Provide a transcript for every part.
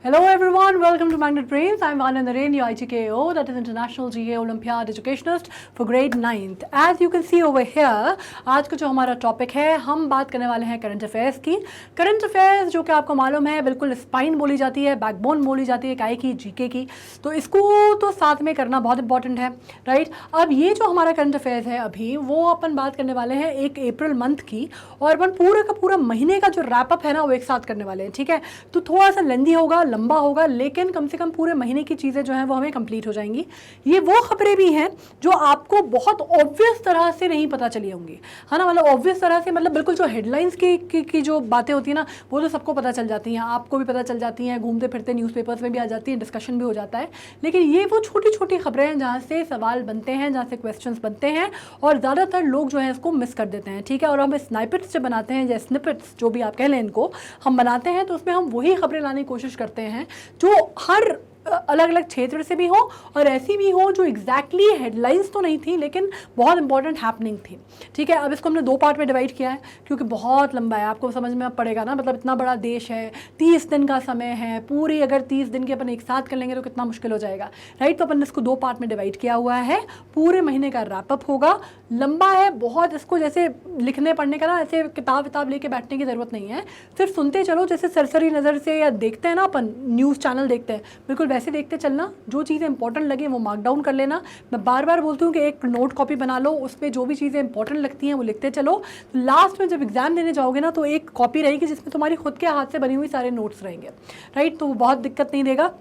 Hello everyone, welcome to Magnet Brains. I'm Vana Naren, your IGKO, that is International GK Olympiad Educationist for grade 9th. As you can see over here, आज का जो हमारा topic है, हम बात करने वाले हैं करंट अफेयर्स की। करंट अफेयर्स जो कि आपको मालूम है बिल्कुल स्पाइन बोली जाती है, बैकबोन बोली जाती है काय की, जीके की, तो इसको तो साथ में करना बहुत इंपॉर्टेंट है, राइट। अब ये जो हमारा करंट अफेयर्स है अभी, वो अपन बात करने वाले हैं 1 अप्रैल मंथ की, और अपन पूरा का पूरा महीने का जो रैपअप है ना वो एक साथ करने वाले हैं, ठीक है। तो थोड़ा सा लेंदी होगा, लंबा होगा, लेकिन कम से कम पूरे महीने की चीज़ें जो हैं वो हमें कंप्लीट हो जाएंगी। ये वो खबरें भी हैं जो आपको बहुत ऑब्वियस तरह से नहीं पता चली होंगी, है ना। मतलब ऑब्वियस तरह से, मतलब बिल्कुल जो हेडलाइंस की जो बातें होती हैं ना, वो तो सबको पता चल जाती हैं, आपको भी पता चल जाती हैं, घूमते फिरते न्यूज़पेपर्स में भी आ जाती हैं, डिस्कशन भी हो जाता है। लेकिन ये वो छोटी छोटी खबरें हैं जहाँ से सवाल बनते हैं, जहाँ से क्वेश्चंस बनते हैं, और ज़्यादातर लोग जो है इसको मिस कर देते हैं, ठीक है। और हम स्नाइपेट्स जो बनाते हैं, या स्निपेट्स जो भी आप कह लें इनको, हम बनाते हैं, तो उसमें हम वही खबरें लाने की कोशिश करते हैं जो हर अलग अलग क्षेत्र से भी हो, और ऐसी भी हो जो एग्जैक्टली हेडलाइंस तो नहीं थी लेकिन बहुत इंपॉर्टेंट हैपनिंग थी, ठीक है। अब इसको हमने 2 पार्ट में डिवाइड किया है क्योंकि बहुत लंबा है, आपको समझ में अब पड़ेगा ना। मतलब इतना बड़ा देश है, 30 दिन का समय है, पूरी अगर 30 दिन के अपन एक साथ कर लेंगे तो कितना मुश्किल हो जाएगा, राइट। तो अपन ने इसको 2 पार्ट में डिवाइड किया हुआ है। पूरे महीने का रैपअप होगा, लंबा है बहुत, इसको जैसे लिखने पढ़ने का ना ऐसे किताब लेके बैठने की ज़रूरत नहीं है, सिर्फ सुनते चलो, जैसे सरसरी नज़र से या देखते हैं ना अपन न्यूज़ चैनल देखते हैं, बिल्कुल वैसे देखते चलना। जो चीज़ें इंपॉर्टेंट लगे वो मार्क डाउन कर लेना। मैं बार बार बोलती हूँ कि एक नोट कॉपी बना लो, उसमें जो भी चीज़ें इंपॉर्टेंट लगती हैं वो लिखते चलो। तो लास्ट में जब एग्जाम देने जाओगे ना, तो एक कॉपी रहेगी जिसमें तुम्हारी खुद के हाथ से बनी हुई सारे नोट्स रहेंगे, राइट। तो वो बहुत दिक्कत नहीं देगा।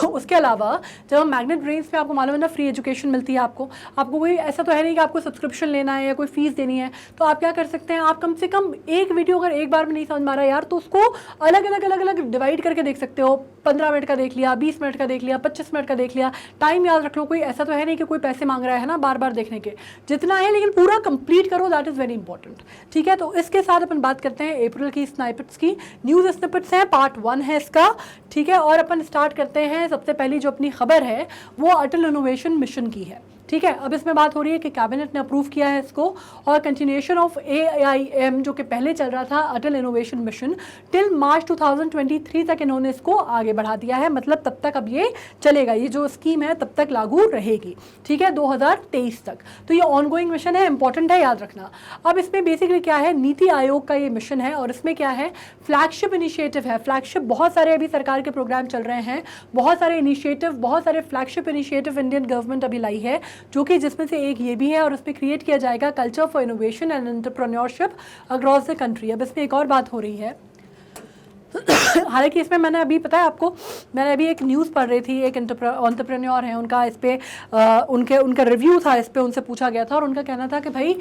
उसके अलावा जब हम मैग्नेट ब्रेन्स पे, आपको मालूम है ना, फ्री एजुकेशन मिलती है आपको कोई ऐसा तो है नहीं कि आपको सब्सक्रिप्शन लेना है या कोई फीस देनी है। तो आप क्या कर सकते हैं, आप कम से कम एक वीडियो अगर एक बार में नहीं समझ में आ रहा यार, तो उसको अलग अलग डिवाइड करके देख सकते हो। 15 मिनट का देख लिया, 20 मिनट का देख लिया, 25 मिनट का देख लिया, टाइम याद रख लो। कोई ऐसा तो है नहीं कि कोई पैसे मांग रहा है ना बार बार देखने के, जितना है लेकिन पूरा कंप्लीट करो, दैट इज़ वेरी इंपॉर्टेंट, ठीक है। तो इसके साथ अपन बात करते हैं अप्रैल की स्नाइपेट्स की। न्यूज़ स्निपेट्स हैं, पार्ट 1 है इसका, ठीक है। और अपन स्टार्ट करते हैं। सबसे पहली जो अपनी खबर है वो अटल इनोवेशन मिशन की है, ठीक है। अब इसमें बात हो रही है कि कैबिनेट ने अप्रूव किया है इसको, और कंटिन्यूएशन ऑफ AIM जो कि पहले चल रहा था, अटल इनोवेशन मिशन, टिल मार्च 2023 तक इन्होंने इसको आगे बढ़ा दिया है। मतलब तब तक अब ये चलेगा, ये जो स्कीम है तब तक लागू रहेगी, ठीक है, 2023 तक। तो ये ऑनगोइंग मिशन है, इंपॉर्टेंट है, याद रखना। अब इसमें बेसिकली क्या है, नीति आयोग का ये मिशन है, और इसमें क्या है, फ्लैगशिप इनिशिएटिव है। फ्लैगशिप बहुत सारे अभी सरकार के प्रोग्राम चल रहे हैं, बहुत सारे इनिशिएटिव, बहुत सारे फ्लैगशिप इनिशिएटिव इंडियन गवर्नमेंट अभी लाई है, जो कि जिसमें से एक ये भी है, और उसमें क्रिएट किया जाएगा culture for innovation and entrepreneurship across the country. अब इसमें एक और बात हो रही है, हालांकि इसमें मैंने अभी, पता है आपको, मैंने अभी एक न्यूज़ पढ़ रही थी, एक एंटरप्रेन्योर है, उनका इस पर उनका रिव्यू था, इस पर उनसे पूछा गया था, और उनका कहना था कि भाई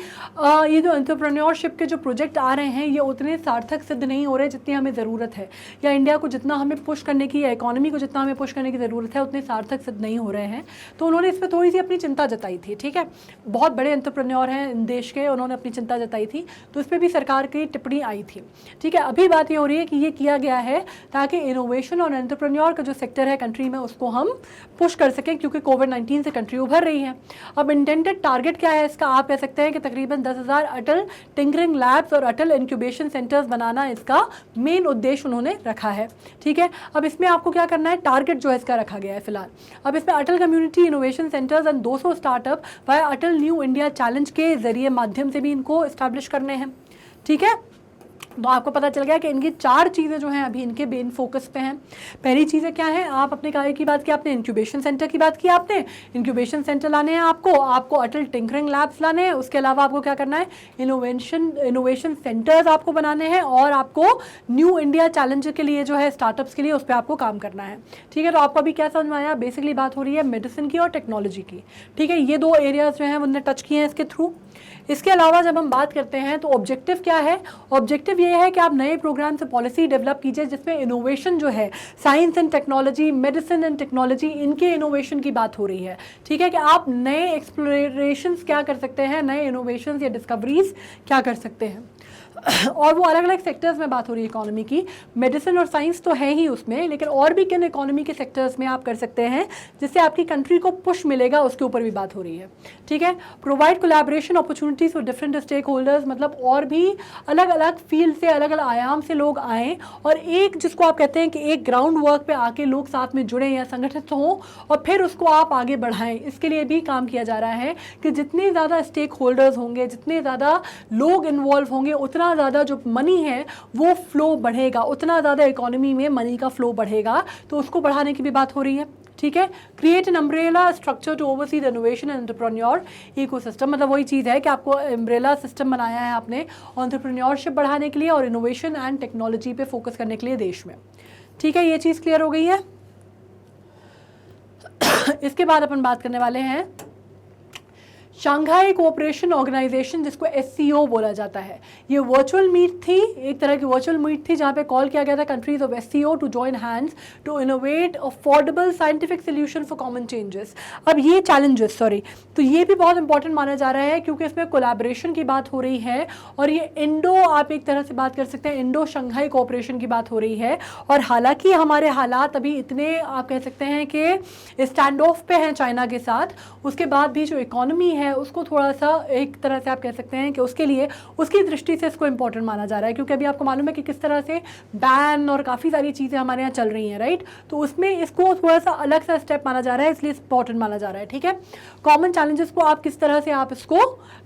ये जो एंटरप्रेन्योरशिप के जो प्रोजेक्ट आ रहे हैं ये उतने सार्थक सिद्ध नहीं हो रहे जितनी हमें ज़रूरत है, या इंडिया को जितना हमें पुश करने की, या इकॉनमी को जितना हमें पुश करने की ज़रूरत है उतने सार्थक सिद्ध नहीं हो रहे हैं। तो उन्होंने इस पर थोड़ी सी अपनी चिंता जताई थी, ठीक है। बहुत बड़े एंटरप्रेन्योर हैं देश के, उन्होंने अपनी चिंता जताई थी, तो इस पर भी सरकार की टिप्पणी आई थी, ठीक है। अभी बात ये हो रही है कि ये किया गया है ताकि इनोवेशन और एंटरप्रेन्योर का जो सेक्टर है कंट्री में उसको हम पुश कर सकें, क्योंकि कोविड-19 से कंट्री उभर रही है। अब इंटेंडेड टारगेट क्या है इसका, आप कह सकते हैं कि तकरीबन 10,000 अटल टिंकरिंग लैब्स और अटल इंक्यूबेशन सेंटर्स बनाना इसका मेन उद्देश्य उन्होंने रखा है, ठीक है। अब इसमें आपको क्या करना है, टारगेट जो है इसका रखा गया है फिलहाल। अब इसमें Atal community innovation centres and 200 startup via Atal new India challenge के जरिए माध्यम से भी इनको इस्टेब्लिश करने हैं, ठीक है। तो आपको पता चल गया कि इनकी 4 चीज़ें जो हैं अभी इनके मेन फोकस पे हैं। पहली चीज़ें क्या है, आप अपने कार्य की बात की, आपने इंक्यूबेशन सेंटर की बात की, आपने इंक्यूबेशन सेंटर लाने हैं, आपको अटल टिंकरिंग लैब्स लाने हैं। उसके अलावा आपको क्या करना है, इनोवेशन सेंटर्स आपको बनाने हैं, और आपको न्यू इंडिया चैलेंज के लिए जो है स्टार्टअप्स के लिए उस पर आपको काम करना है, ठीक है। तो आपको अभी क्या समझ में आया, बेसिकली बात हो रही है मेडिसिन की और टेक्नोलॉजी की, ठीक है। ये 2 एरियाज जो हैं उन्होंने टच किए हैं इसके थ्रू। इसके अलावा जब हम बात करते हैं तो ऑब्जेक्टिव क्या है, ऑब्जेक्टिव ये है कि आप नए प्रोग्राम से पॉलिसी डेवलप कीजिए जिसमें इनोवेशन जो है, science and technology, medicine and technology, इनके इनोवेशन की बात हो रही है, ठीक है। कि आप नए एक्सप्लोरेशंस क्या कर सकते हैं, नए इनोवेशंस या डिस्कवरीज क्या कर सकते हैं। और वो अलग अलग सेक्टर्स में बात हो रही है इकोनॉमी की। मेडिसिन और साइंस तो है ही उसमें, लेकिन और भी किन इकोनॉमी के सेक्टर्स में आप कर सकते हैं जिससे आपकी कंट्री को पुश मिलेगा, उसके ऊपर भी बात हो रही है। ठीक है, provide collaboration opportunities for different stakeholders, मतलब और भी अलग अलग फील्ड से, अलग अलग आयाम से लोग आएँ और एक जिसको आप कहते हैं कि एक ग्राउंड वर्क पे आके लोग साथ में जुड़े या संगठित हों और फिर उसको आप आगे बढ़ाएं। इसके लिए भी काम किया जा रहा है कि जितने ज़्यादा स्टेक होल्डर्स होंगे, जितने ज़्यादा लोग इन्वॉल्व होंगे, उतना ज़्यादा जो मनी है वो फ्लो बढ़ेगा, उतना ज़्यादा इकोनॉमी में मनी का फ्लो बढ़ेगा, तो उसको बढ़ाने की भी बात हो रही है। ठीक है, create an umbrella structure to oversee the innovation and entrepreneur ecosystem, मतलब वही चीज़ है कि आपको अम्ब्रेला सिस्टम बनाया है आपने एंटरप्रेन्योरशिप बढ़ाने के लिए और इनोवेशन एंड टेक्नोलॉजी पे फोकस करने के लिए देश में। ठीक है, ये चीज़ क्लियर हो गई है। इसके बाद अपन बात करने वाले हैं शंघाई कोऑपरेशन ऑर्गेनाइजेशन, जिसको SCO बोला जाता है। ये वर्चुअल मीट थी, एक तरह की वर्चुअल मीट थी जहाँ पे कॉल किया गया था countries of SCO to join hands to innovate affordable scientific solution for common changes. अब ये चैलेंजेस, तो ये भी बहुत इंपॉर्टेंट माना जा रहा है क्योंकि इसमें कोलैबोरेशन की बात हो रही है और ये इंडो, आप एक तरह से बात कर सकते हैं इंडो शंघाई कोऑपरेशन की बात हो रही है। और हालांकि हमारे हालात अभी इतने, आप कह सकते हैं कि स्टैंड ऑफ पे हैं चाइना के साथ, उसके बाद भी जो इकोनॉमी है उसको थोड़ा सा एक तरह से आप कह सकते हैं कि उसके लिए, उसकी दृष्टि से इसको इंपॉर्टेंट माना जा रहा है क्योंकि अभी आपको मालूम है कि किस तरह से बैन और काफ़ी सारी चीज़ें हमारे यहाँ चल रही हैं, राइट। तो उसमें इसको थोड़ा सा अलग सा स्टेप माना जा रहा है, इसलिए इंपॉर्टेंट माना जा रहा है। ठीक है, कॉमन चैलेंजेस को आप किस तरह से आप इसको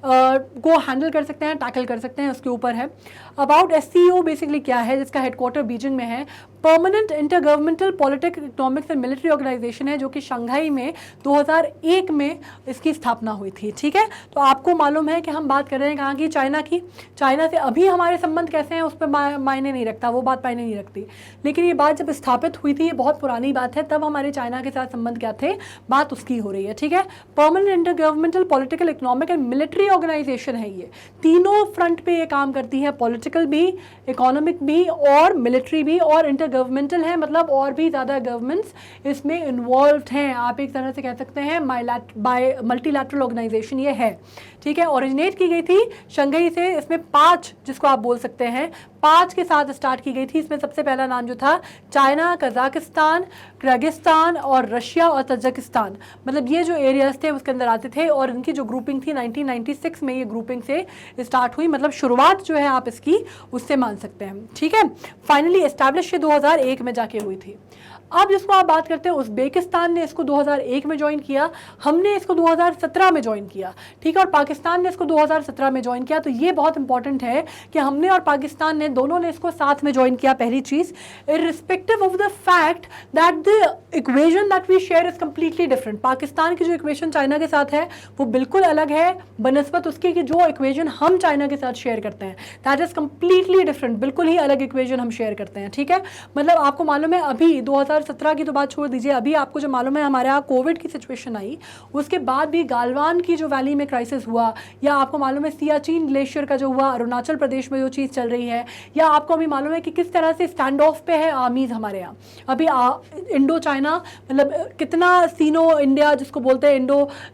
को हैंडल कर सकते हैं, टैकल कर सकते हैं, उसके ऊपर है। अबाउट SCO बेसिकली क्या है, जिसका हेडक्वार्टर बीजिंग में है। Permanent intergovernmental political, economics and military organisation है जो कि शंघाई में 2001 में इसकी स्थापना हुई थी। ठीक है, तो आपको मालूम है कि हम बात कर रहे हैं कहाँ की, चाइना की। चाइना से अभी हमारे संबंध कैसे हैं उस पर मायने नहीं रखता, वो बात मायने नहीं रखती, लेकिन ये बात जब स्थापित हुई थी, ये बहुत पुरानी बात है, तब हमारे चाइना के साथ संबंध क्या थे, बात उसकी हो रही है। ठीक है, permanent intergovernmental political, economic and military organisation है। ये तीनों फ्रंट पे ये काम करती है, पॉलिटिकल भी, इकोनॉमिक भी और मिलिट्री भी, और इंटरगवर्नमेंटल है, मतलब और भी ज़्यादा गवर्नमेंट्स इसमें इन्वॉल्व हैं। आप एक तरह से कह सकते हैं बाय मल्टीलैटरल ऑर्गेनाइजेशन ये है। ठीक है, ओरिजिनेट की गई थी शंघाई से, इसमें 5 जिसको आप बोल सकते हैं 5 के साथ स्टार्ट की गई थी। इसमें सबसे पहला नाम जो था चाइना, कजाकिस्तान, किर्गिस्तान और रशिया और तजाकिस्तान, मतलब ये जो एरियाज थे उसके अंदर आते थे। और इनकी जो ग्रुपिंग थी 1996 में ये ग्रुपिंग से स्टार्ट हुई, मतलब शुरुआत जो है आप इसकी उससे मान सकते हैं। ठीक है, फाइनली एस्टैब्लिश 2001 में जाके हुई थी। अब जिसको आप बात करते हैं उज़्बेकिस्तान ने इसको 2001 में ज्वाइन किया, हमने इसको 2017 में ज्वाइन किया। ठीक है, और पाकिस्तान ने इसको 2017 में ज्वाइन किया। तो ये बहुत इंपॉर्टेंट है कि हमने और पाकिस्तान ने दोनों ने इसको साथ में ज्वाइन किया। पहली चीज़, irrespective of the fact that the equation that we share is completely different. Pakistan की जो इक्वेशन चाइना के साथ है वो बिल्कुल अलग है बनस्बत उसके कि जो इक्वेशन हम चाइना के साथ शेयर करते हैं, दैट इज कम्प्लीटली डिफरेंट, बिल्कुल ही अलग इक्वेशन हम शेयर करते हैं। ठीक है, मतलब आपको मालूम है अभी 2017 की तो बात छोड़ दीजिए, अभी आपको जो मालूम है हमारे यहाँ कोविड की सिचुएशन आई, उसके बाद भी गालवान की जो वैली में क्राइसिस हुआ, या आपको मालूम है सियाचिन ग्लेशियर का जो हुआ अरुणाचल प्रदेश में जो चीज़ चल रही है, या आपको अभी मालूम है कि किस तरह से स्टैंड ऑफ पे है आर्मीज हमारे यहाँ। अभी इंडो चाइना, मतलब कितना सीनो इंडिया जिसको बोलते हैं,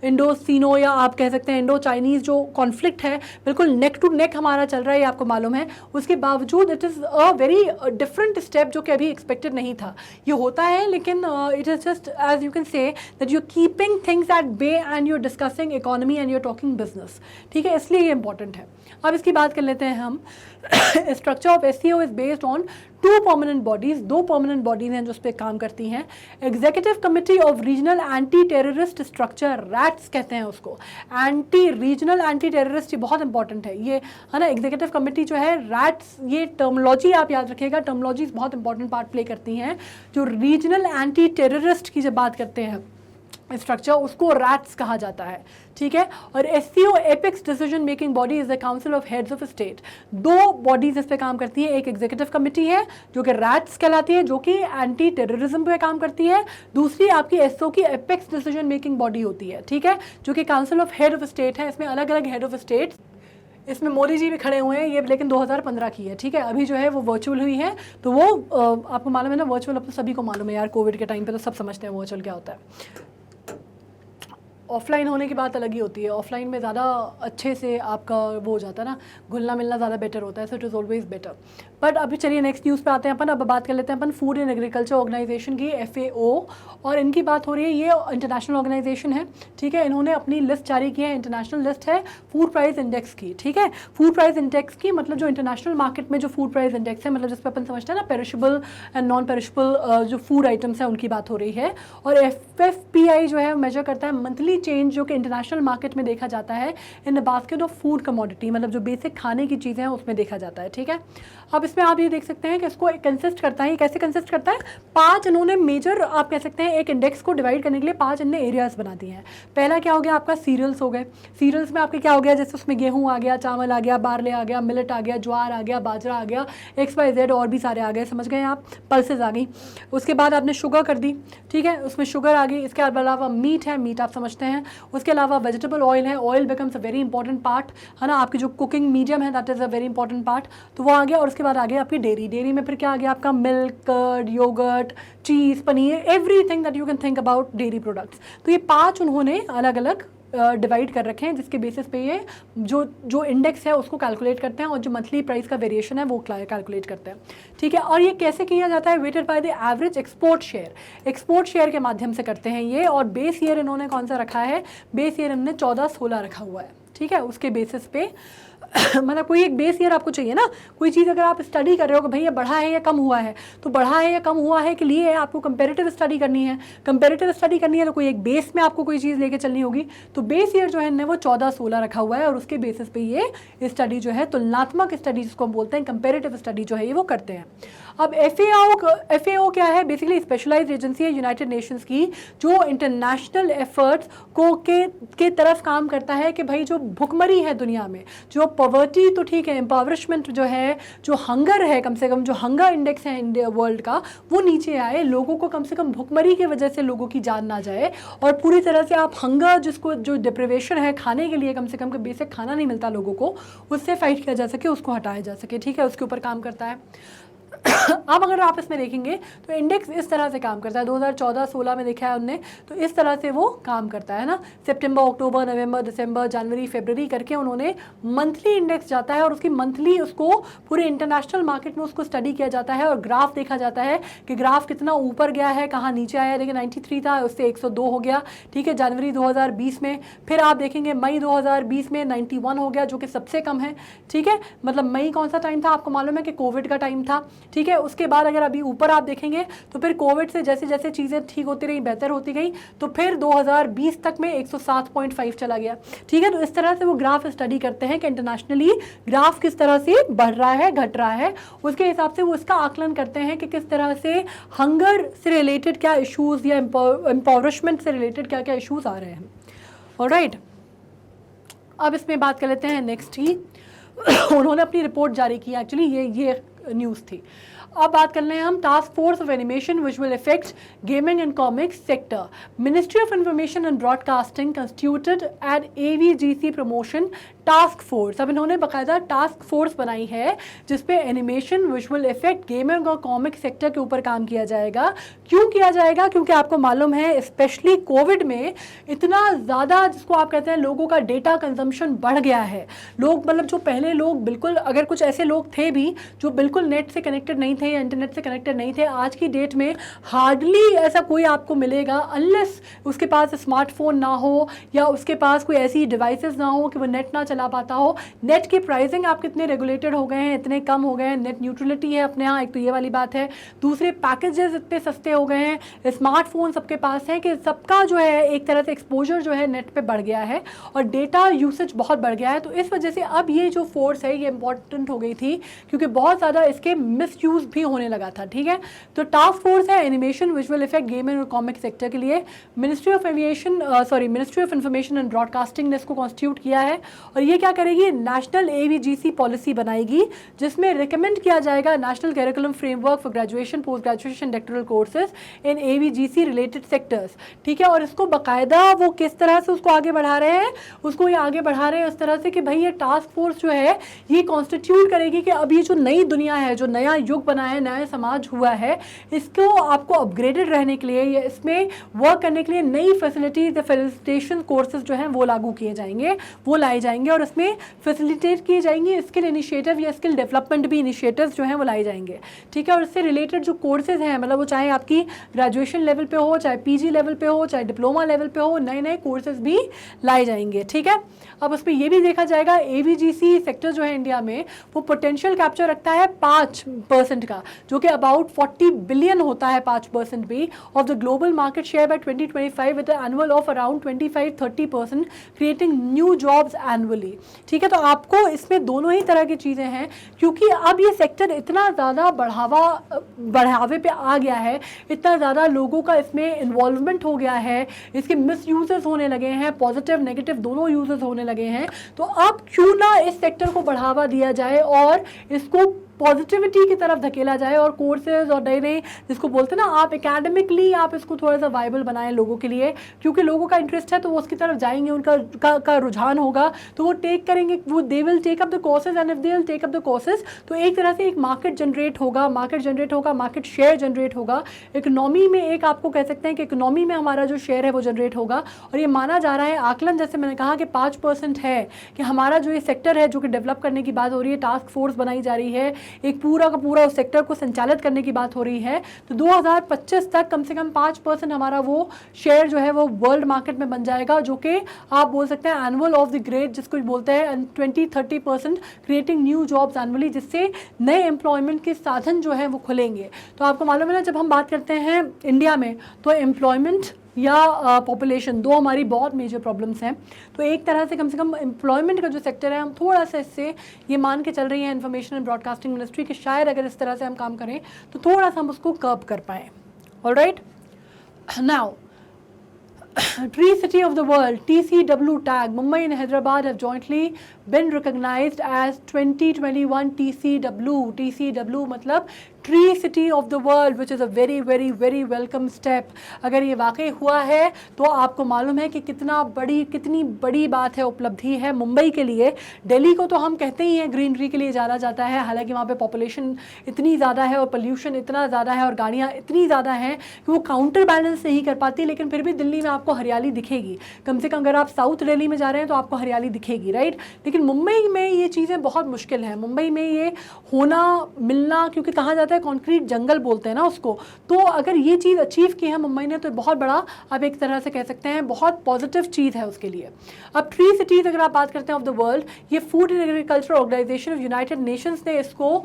इंडो सीनो, या आप कह सकते हैं इंडो चाइनीज़ जो कॉन्फ्लिक्ट है, बिल्कुल नेक टू नेक हमारा चल रहा है, ये आपको मालूम है। उसके बावजूद it is a very different step जो कि अभी एक्सपेक्टेड नहीं था। ये होता है, लेकिन it is just as you can say that you keeping things at bay and you discussing economy and you talking business. ठीक है, इसलिए ये इंपॉर्टेंट है। अब इसकी बात कर लेते हैं हम। Structure of SCO is based on 2 permanent bodies, 2 permanent bodies हैं जो उस पर काम करती हैं। Executive committee of regional anti terrorist structure, rats कहते हैं उसको, रीजनल एंटी टेररिस्ट, ये बहुत इंपॉर्टेंट है ये, है ना। एग्जीक्यूटिव कमिटी जो है रैट्स, ये टर्मोलॉजी आप याद रखिएगा, टर्मोलॉजीज बहुत इंपॉर्टेंट पार्ट प्ले करती हैं। जो रीजनल एंटी टेररिस्ट की जब बात करते हैं स्ट्रक्चर, उसको रैट्स कहा जाता है। ठीक है, और SCO apex decision making body is the council of heads of state. 2 bodies इस पे काम करती है, एक एग्जीक्यूटिव कमेटी है जो कि रैट्स कहलाती है, जो कि एंटी टेररिज्म पे काम करती है। दूसरी आपकी SO की एपेक्स डिसीजन मेकिंग बॉडी होती है, ठीक है, जो कि council of head of state है। इसमें अलग अलग हेड ऑफ स्टेट, इसमें मोदी जी भी खड़े हुए हैं, ये लेकिन 2015 की है। ठीक है, अभी जो है वो वर्चुअल हुई है, तो वो आपको मालूम है ना, वर्चुअल अब तो सभी को मालूम है यार, कोविड के टाइम पे तो सब समझते हैं वर्चुअल क्या होता है। ऑफलाइन होने की बात अलग ही होती है, ऑफलाइन में ज़्यादा अच्छे से आपका वो हो जाता है ना, घुलना मिलना ज़्यादा बेटर होता है, so it is always better. But अभी चलिए नेक्स्ट न्यूज़ पे आते हैं अपन। अब बात कर लेते हैं अपन फूड एंड एग्रीकल्चर ऑर्गेनाइजेशन की, FAO, और इनकी बात हो रही है। ये इंटरनेशनल ऑर्गेनाइजेशन है, ठीक है। इन्होंने अपनी लिस्ट जारी की है, इंटरनेशनल लिस्ट है फूड प्राइस इंडेक्स की, ठीक है। फूड प्राइस इंडेक्स की मतलब जो इंटरनेशनल मार्केट में जो फूड प्राइस इंडेक्स है, मतलब जिस पर अपन समझते हैं ना पेरिशेबल एंड नॉन पेरिशेबल जो फूड आइटम्स हैं उनकी बात हो रही है। और FFPI जो है मेजर करता है मंथली चेंज जो कि इंटरनेशनल मार्केट में देखा जाता है in the basket of food commodity, मतलब जो बेसिक खाने की चीज़ें हैं उसमें देखा जाता है, ठीक है। अब इसमें आप ये देख सकते हैं कि इसको कंसिस्ट करता है, ये कैसे कंसिस्ट करता है, 5 इन्होंने मेजर आप कह सकते हैं एक इंडेक्स को डिवाइड करने के लिए 5 इनने एरियाज बना दिए हैं। पहला क्या हो गया आपका सीरियल्स हो गए, सीरियल्स में आपके क्या हो गया, जैसे उसमें गेहूँ आ गया, चावल आ गया, बारले आ गया, मिलेट आ गया, ज्वार आ गया, बाजरा आ गया, XYZ और भी सारे आ गए, समझ गए आप, पल्सेज आ गई। उसके बाद आपने शुगर कर दी, ठीक है, उसमें शुगर आ गई। इसके अलावा मीट है, मीट आप समझते हैं। उसके अलावा वेजिटेबल ऑयल है, oil becomes a very important part, है ना, आपकी जो कुकिंग मीडियम है that is a very important part, तो वो आ गया। और उसके बाद आ गया आपकी डेयरी, डेयरी में फिर क्या आ गया आपका milk, curd, yoghurt, cheese, paneer, everything that you can think about dairy products. तो ये 5 उन्होंने अलग अलग डिवाइड कर रखे हैं, जिसके बेसिस पे ये जो इंडेक्स है उसको कैलकुलेट करते हैं और जो मंथली प्राइस का वेरिएशन है वो कैलकुलेट करते हैं, ठीक है। और ये कैसे किया जाता है, weighted by the average export share, export share के माध्यम से करते हैं ये। और बेस ईयर इन्होंने कौन सा रखा है, बेस ईयर इन्होंने 14-16 रखा हुआ है, ठीक है। उसके बेसिस पे मतलब कोई एक बेस ईयर आपको चाहिए ना, कोई चीज़ अगर आप स्टडी कर रहे हो कि भाई ये बढ़ा है या कम हुआ है, तो बढ़ा है या कम हुआ है के लिए आपको कंपैरेटिव स्टडी करनी है। कंपैरेटिव स्टडी करनी है तो कोई एक बेस में आपको कोई चीज़ लेके चलनी होगी, तो बेस ईयर जो है इन्हें वो 14-16 रखा हुआ है और उसके बेसिस पे ये स्टडी जो है तुलनात्मक स्टडी जिसको हम बोलते हैं, कंपैरेटिव स्टडी जो है ये वो करते हैं। अब FAO क्या है, बेसिकली स्पेशलाइज्ड एजेंसी है यूनाइटेड नेशंस की, जो इंटरनेशनल एफर्ट्स को के तरफ काम करता है कि भाई जो भुखमरी है दुनिया में, जो पॉवर्टी तो ठीक है, एम्पावरमेंट जो है, जो हंगर है, कम से कम जो हंगर इंडेक्स है इंडिया वर्ल्ड का वो नीचे आए, लोगों को कम से कम भुखमरी की वजह से लोगों की जान ना जाए, और पूरी तरह से आप हंगर जिसको जो डिप्रिवेशन है खाने के लिए कम से कम बेसिक खाना नहीं मिलता लोगों को, उससे फाइट किया जा सके, उसको हटाया जा सके, ठीक है, उसके ऊपर काम करता है। अब अगर आप इसमें देखेंगे तो इंडेक्स इस तरह से काम करता है, 2014-16 में देखा है उनने, तो इस तरह से वो काम करता है ना, सितंबर, अक्टूबर, नवंबर, दिसंबर, जनवरी, फरवरी करके उन्होंने मंथली इंडेक्स जाता है और उसकी मंथली उसको पूरे इंटरनेशनल मार्केट में उसको स्टडी किया जाता है और ग्राफ देखा जाता है कि ग्राफ कितना ऊपर गया है, कहाँ नीचे आया है। देखिए 93 था, उससे 102 हो गया, ठीक है, जनवरी 2020 में। फिर आप देखेंगे मई 2020 में 91 हो गया, जो कि सबसे कम है, ठीक है। मतलब मई कौन सा टाइम था, आपको मालूम है कि कोविड का टाइम था, ठीक है। उसके बाद अगर अभी ऊपर आप देखेंगे तो फिर कोविड से जैसे जैसे चीज़ें ठीक होती रही, बेहतर होती गई, तो फिर 2020 तक में 107.5 चला गया, ठीक है। तो इस तरह से वो ग्राफ स्टडी करते हैं कि इंटरनेशनली ग्राफ किस तरह से बढ़ रहा है, घट रहा है, उसके हिसाब से वो इसका आकलन करते हैं कि किस तरह से हंगर से रिलेटेड क्या इशूज़ या एम्पावरमेंट से रिलेटेड क्या क्या इशूज़ आ रहे हैं। ऑलराइट, अब इसमें बात कर लेते हैं नेक्स्ट ही उन्होंने अपनी रिपोर्ट जारी की, एक्चुअली ये न्यूज़ थी। अब बात कर रहे हैं हम task force of animation visual effects gaming and comics sector, ministry of information and broadcasting constituted at AVGC promotion task force. अब इन्होंने बाकायदा टास्क फोर्स बनाई है जिसपे एनिमेशन, विजुअल इफेक्ट, गेमिंग और कॉमिक सेक्टर के ऊपर काम किया जाएगा। क्यों किया जाएगा, क्योंकि आपको मालूम है स्पेशली कोविड में इतना ज़्यादा जिसको आप कहते हैं लोगों का डेटा कंजम्पशन बढ़ गया है। लोग मतलब जो पहले लोग बिल्कुल, अगर कुछ ऐसे लोग थे भी जो बिल्कुल नेट से कनेक्टेड नहीं थे या इंटरनेट से कनेक्टेड नहीं थे, आज की डेट में हार्डली ऐसा कोई आपको मिलेगा अनलेस उसके पास स्मार्टफोन ना हो या उसके पास कोई ऐसी डिवाइसेस ना हो कि वो नेट ना चला पाता हो। नेट की प्राइसिंग आप कितने रेगुलेटेड हो गए हैं, इतने कम हो गए हैं, नेट न्यूट्रलिटी है अपने यहाँ, एक तो ये वाली बात है। दूसरे पैकेजेस इतने सस्ते हो गए हैं, स्मार्टफोन सबके पास है कि सबका जो है एक तरह से एक्सपोजर जो है नेट पे बढ़ गया है और डेटा यूसेज बहुत बढ़ गया है। तो इस वजह से अब ये जो फोर्स है ये इंपॉर्टेंट हो गई थी क्योंकि बहुत ज़्यादा इसके मिसयूज़ भी होने लगा था, ठीक है। तो टास्क फोर्स है एनिमेशन, विजुअल इफेक्ट, गेमिंग और कॉमिक सेक्टर के लिए। Ministry of information and broadcasting ने इसको कॉन्स्टिट्यूट किया है और और ये क्या करेगी, नेशनल AVGC पॉलिसी बनाएगी जिसमें रिकमेंड किया जाएगा national curriculum framework for graduation, post graduation, doctoral courses in AVGC related sectors. ठीक है, और इसको बाकायदा वो किस तरह से उसको आगे बढ़ा रहे हैं, उसको ये आगे बढ़ा रहे हैं इस तरह से कि भाई ये टास्क फोर्स जो है ये कॉन्स्टिट्यूट करेगी कि अब ये जो नई दुनिया है, जो नया युग बना है, नया समाज हुआ है, इसको आपको अपग्रेडेड रहने के लिए या इसमें वर्क करने के लिए नई फैसिलिटीज या फैसिलिटेशन कोर्सेज जो हैं वो लागू किए जाएंगे, वो लाए जाएंगे और इसमें फैसिलिटेट किए जाएंगे स्किल इनिशिएटिव या स्किल डेवलपमेंट भी इनिशिएटिव्स जो हैं वो लाए जाएंगे। ठीक है, और इससे रिलेटेड जो कोर्सेज हैं, मतलब वो चाहे आपकी ग्रेजुएशन लेवल पे हो, चाहे PG लेवल पे हो, चाहे डिप्लोमा लेवल पे हो, नए नए कोर्सेज भी लाए जाएंगे। ठीक है, अब उसमें ये भी देखा जाएगा AVGC सेक्टर जो है इंडिया में वो पोटेंशियल कैप्चर रखता है 5% का, जो कि अबाउट 40 बिलियन होता है, 5% भी of the global market share by 2025 with annual of around 25-30%, creating new jobs annually. ठीक है, तो आपको इसमें दोनों ही तरह की चीज़ें हैं क्योंकि अब ये सेक्टर इतना ज़्यादा बढ़ावे पे आ गया है, इतना ज़्यादा लोगों का इसमें इन्वॉल्वमेंट हो गया है, इसके मिस यूजेस होने लगे हैं, पॉजिटिव नेगेटिव दोनों यूजेस होने लगे हैं। तो अब क्यों ना इस सेक्टर को बढ़ावा दिया जाए और इसको पॉजिटिविटी की तरफ धकेला जाए और कोर्सेज और नए नए जिसको बोलते हैं ना, आप एकेडमिकली आप इसको थोड़ा सा वाइबल बनाएं लोगों के लिए, क्योंकि लोगों का इंटरेस्ट है तो वो उसकी तरफ जाएंगे, उनका रुझान होगा तो वो टेक करेंगे, वो they will take up the courses and if they will take up the courses तो एक तरह से एक मार्केट जनरेट होगा, मार्केट शेयर जनरेट होगा, इकोनॉमी में एक आपको कह सकते हैं कि इकोनॉमी में हमारा जो शेयर है वो जनरेट होगा। और ये माना जा रहा है, आकलन जैसे मैंने कहा कि 5% है कि हमारा जो ये सेक्टर है जो कि डेवलप करने की बात हो रही है, टास्क फोर्स बनाई जा रही है, एक पूरा का पूरा उस सेक्टर को संचालित करने की बात हो रही है, तो 2025 तक कम से कम 5% हमारा वो शेयर जो है वो वर्ल्ड मार्केट में बन जाएगा, जो कि आप बोल सकते हैं एनुअल ऑफ द ग्रेड जिसको बोलते हैं, 20-30% क्रिएटिंग न्यू जॉब्स एनुअली, जिससे नए एम्प्लॉयमेंट के साधन जो है वो खुलेंगे। तो आपको मालूम है ना, जब हम बात करते हैं इंडिया में तो एम्प्लॉयमेंट या पॉपुलेशन दो हमारी बहुत मेजर प्रॉब्लम्स हैं। तो एक तरह से कम एम्प्लॉयमेंट का जो सेक्टर है हम थोड़ा सा इससे ये मान के चल रही है इन्फॉर्मेशन एंड ब्रॉडकास्टिंग मिनिस्ट्री कि शायद अगर इस तरह से हम काम करें तो थोड़ा सा हम उसको कर्ब कर पाएँ। Alright, now Tree City of the World TCW tag, Mumbai and Hyderabad have jointly been recognized as 2021 TCW मतलब tree city of the world which is a very very very welcome step. अगर ये वाकई हुआ है तो आपको मालूम है कि कितनी बड़ी बात है, उपलब्धि है मुंबई के लिए। दिल्ली को तो हम कहते ही हैं ग्रीनरी के लिए जाना जाता है, हालांकि वहाँ पे पॉपुलेशन इतनी ज़्यादा है और पोल्यूशन इतना ज़्यादा है और गाड़ियाँ इतनी ज़्यादा हैं कि वो काउंटर बैलेंस नहीं कर पाती, लेकिन फिर भी दिल्ली में आपको हरियाली दिखेगी। कम से कम अगर आप साउथ दिल्ली में जा रहे हैं तो आपको हरियाली दिखेगी, राइट। लेकिन मुंबई में ये चीज़ें बहुत मुश्किल हैं, मुंबई में ये होना मिलना, क्योंकि कहा जाता है कॉन्क्रीट जंगल बोलते हैं ना उसको। तो अगर ये चीज़ अचीव की है मुंबई ने तो बहुत बड़ा, आप एक तरह से कह सकते हैं बहुत पॉजिटिव चीज़ है उसके लिए। अब ट्री सिटीज़ अगर आप बात करते हैं ऑफ द वर्ल्ड, ये food and agriculture organisation of United Nations ने इसको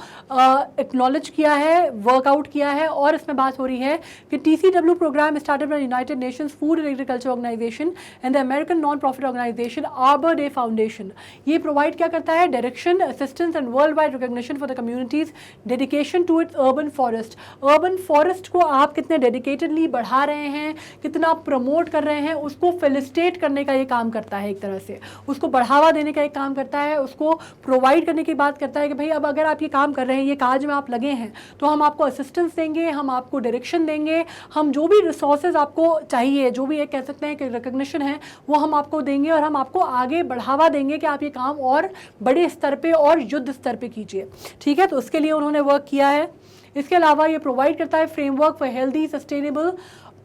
एक्नॉलेज किया है, वर्कआउट किया है। और इसमें बात हो रही है कि TCW programme started by United Nations food and agriculture organisation and the American non profit organisation Arbor Day Foundation. ये प्रोवाइड क्या करता है, direction, assistance and world wide recognition for the communities, dedication to its urban forest. Urban forest को आप कितने dedicatedly बढ़ा रहे हैं, कितना प्रमोट कर रहे हैं, उसको फेलिसिटेट करने का ये काम करता है, एक तरह से उसको बढ़ावा देने का एक काम करता है, उसको प्रोवाइड करने की बात करता है कि भाई अब अगर आप ये काम कर रहे हैं, ये काज में आप लगे हैं, तो हम आपको असिस्टेंस देंगे, हम आपको डायरेक्शन देंगे, हम जो भी रिसोर्सेज आपको चाहिए, जो भी एक कह सकते हैं कि रिकग्निशन है, वो हम आपको देंगे और हम आपको आगे बढ़ावा देंगे कि आप ये काम और बड़े स्तर पे और युद्ध स्तर पे कीजिए। ठीक है, तो उसके लिए उन्होंने वर्क किया है। इसके अलावा ये प्रोवाइड करता है framework for healthy sustainable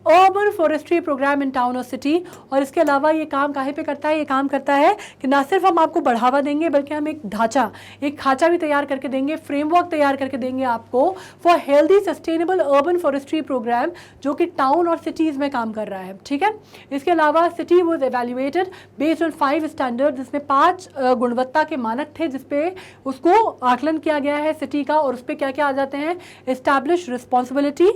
urban forestry programme in town और सिटी। और इसके अलावा ये काम काहे पे करता है, ये काम करता है कि ना सिर्फ हम आपको बढ़ावा देंगे बल्कि हम एक खांचा भी तैयार करके देंगे, फ्रेमवर्क तैयार करके देंगे आपको for healthy sustainable urban forestry programme, जो कि टाउन और सिटीज़ में काम कर रहा है। ठीक है, इसके अलावा city was evaluated based on 5 standard, जिसमें 5 गुणवत्ता के मानक थे जिसपे उसको आकलन किया गया है सिटी का। और उस पर क्या क्या आ जाते हैं, establish responsibility,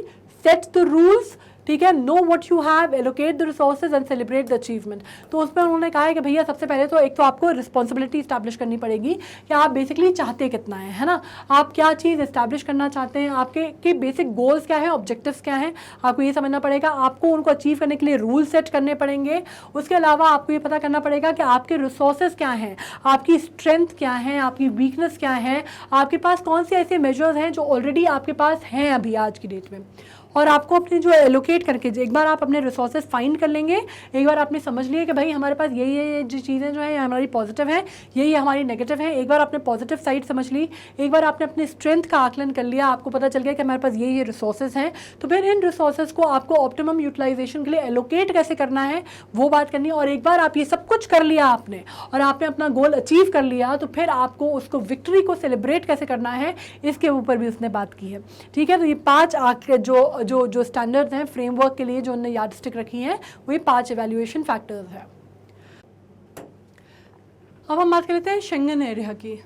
set the rules, ठीक है, know what you have, allocate the resources and celebrate the achievement. तो उसमें उन्होंने कहा है कि भैया सबसे पहले तो एक तो आपको रिस्पॉन्सिबिलिटी इस्टेब्लिश करनी पड़ेगी कि आप बेसिकली चाहते कितना है ना, आप क्या चीज़ इस्टेब्लिश करना चाहते हैं, आपके बेसिक गोल्स क्या है, ऑब्जेक्टिव्स क्या हैं, आपको ये समझना पड़ेगा, आपको उनको अचीव करने के लिए रूल सेट करने पड़ेंगे। उसके अलावा आपको ये पता करना पड़ेगा कि आपके रिसोर्सेज क्या हैं, आपकी स्ट्रेंथ क्या है, आपकी वीकनेस क्या है, आपके पास कौन से ऐसे मेजर्स हैं जो ऑलरेडी आपके पास हैं अभी आज की डेट में। और आपको अपने जो एलोकेट करके एक बार आप अपने रिसोर्सेज फाइंड कर लेंगे, एक बार आपने समझ लिया कि भाई हमारे पास ये जो चीज़ें जो है हमारी पॉजिटिव हैं, ये हमारी नेगेटिव हैं, एक बार आपने पॉजिटिव साइड समझ ली, एक बार आपने अपने स्ट्रेंथ का आकलन कर लिया, आपको पता चल गया कि हमारे पास ये रिसोर्सेज हैं, तो फिर इन रिसोर्सेज को आपको ऑप्टिमम यूटिलाइजेशन के लिए एलोकेट कैसे करना है वो बात करनी है। और एक बार आप ये सब कुछ कर लिया आपने और आपने अपना गोल अचीव कर लिया, तो फिर आपको उसको विक्ट्री को सेलिब्रेट कैसे करना है इसके ऊपर भी उसने बात की है। ठीक है, तो ये 5 जो स्टैंडर्ड्स हैं फ्रेमवर्क के लिए जो उन्होंने यार्डस्टिक रखी हैं, वो ये 5 एवैल्यूएशन फैक्टर्स हैं। अब हम बात कर लेते हैं शेंगन एरिया की।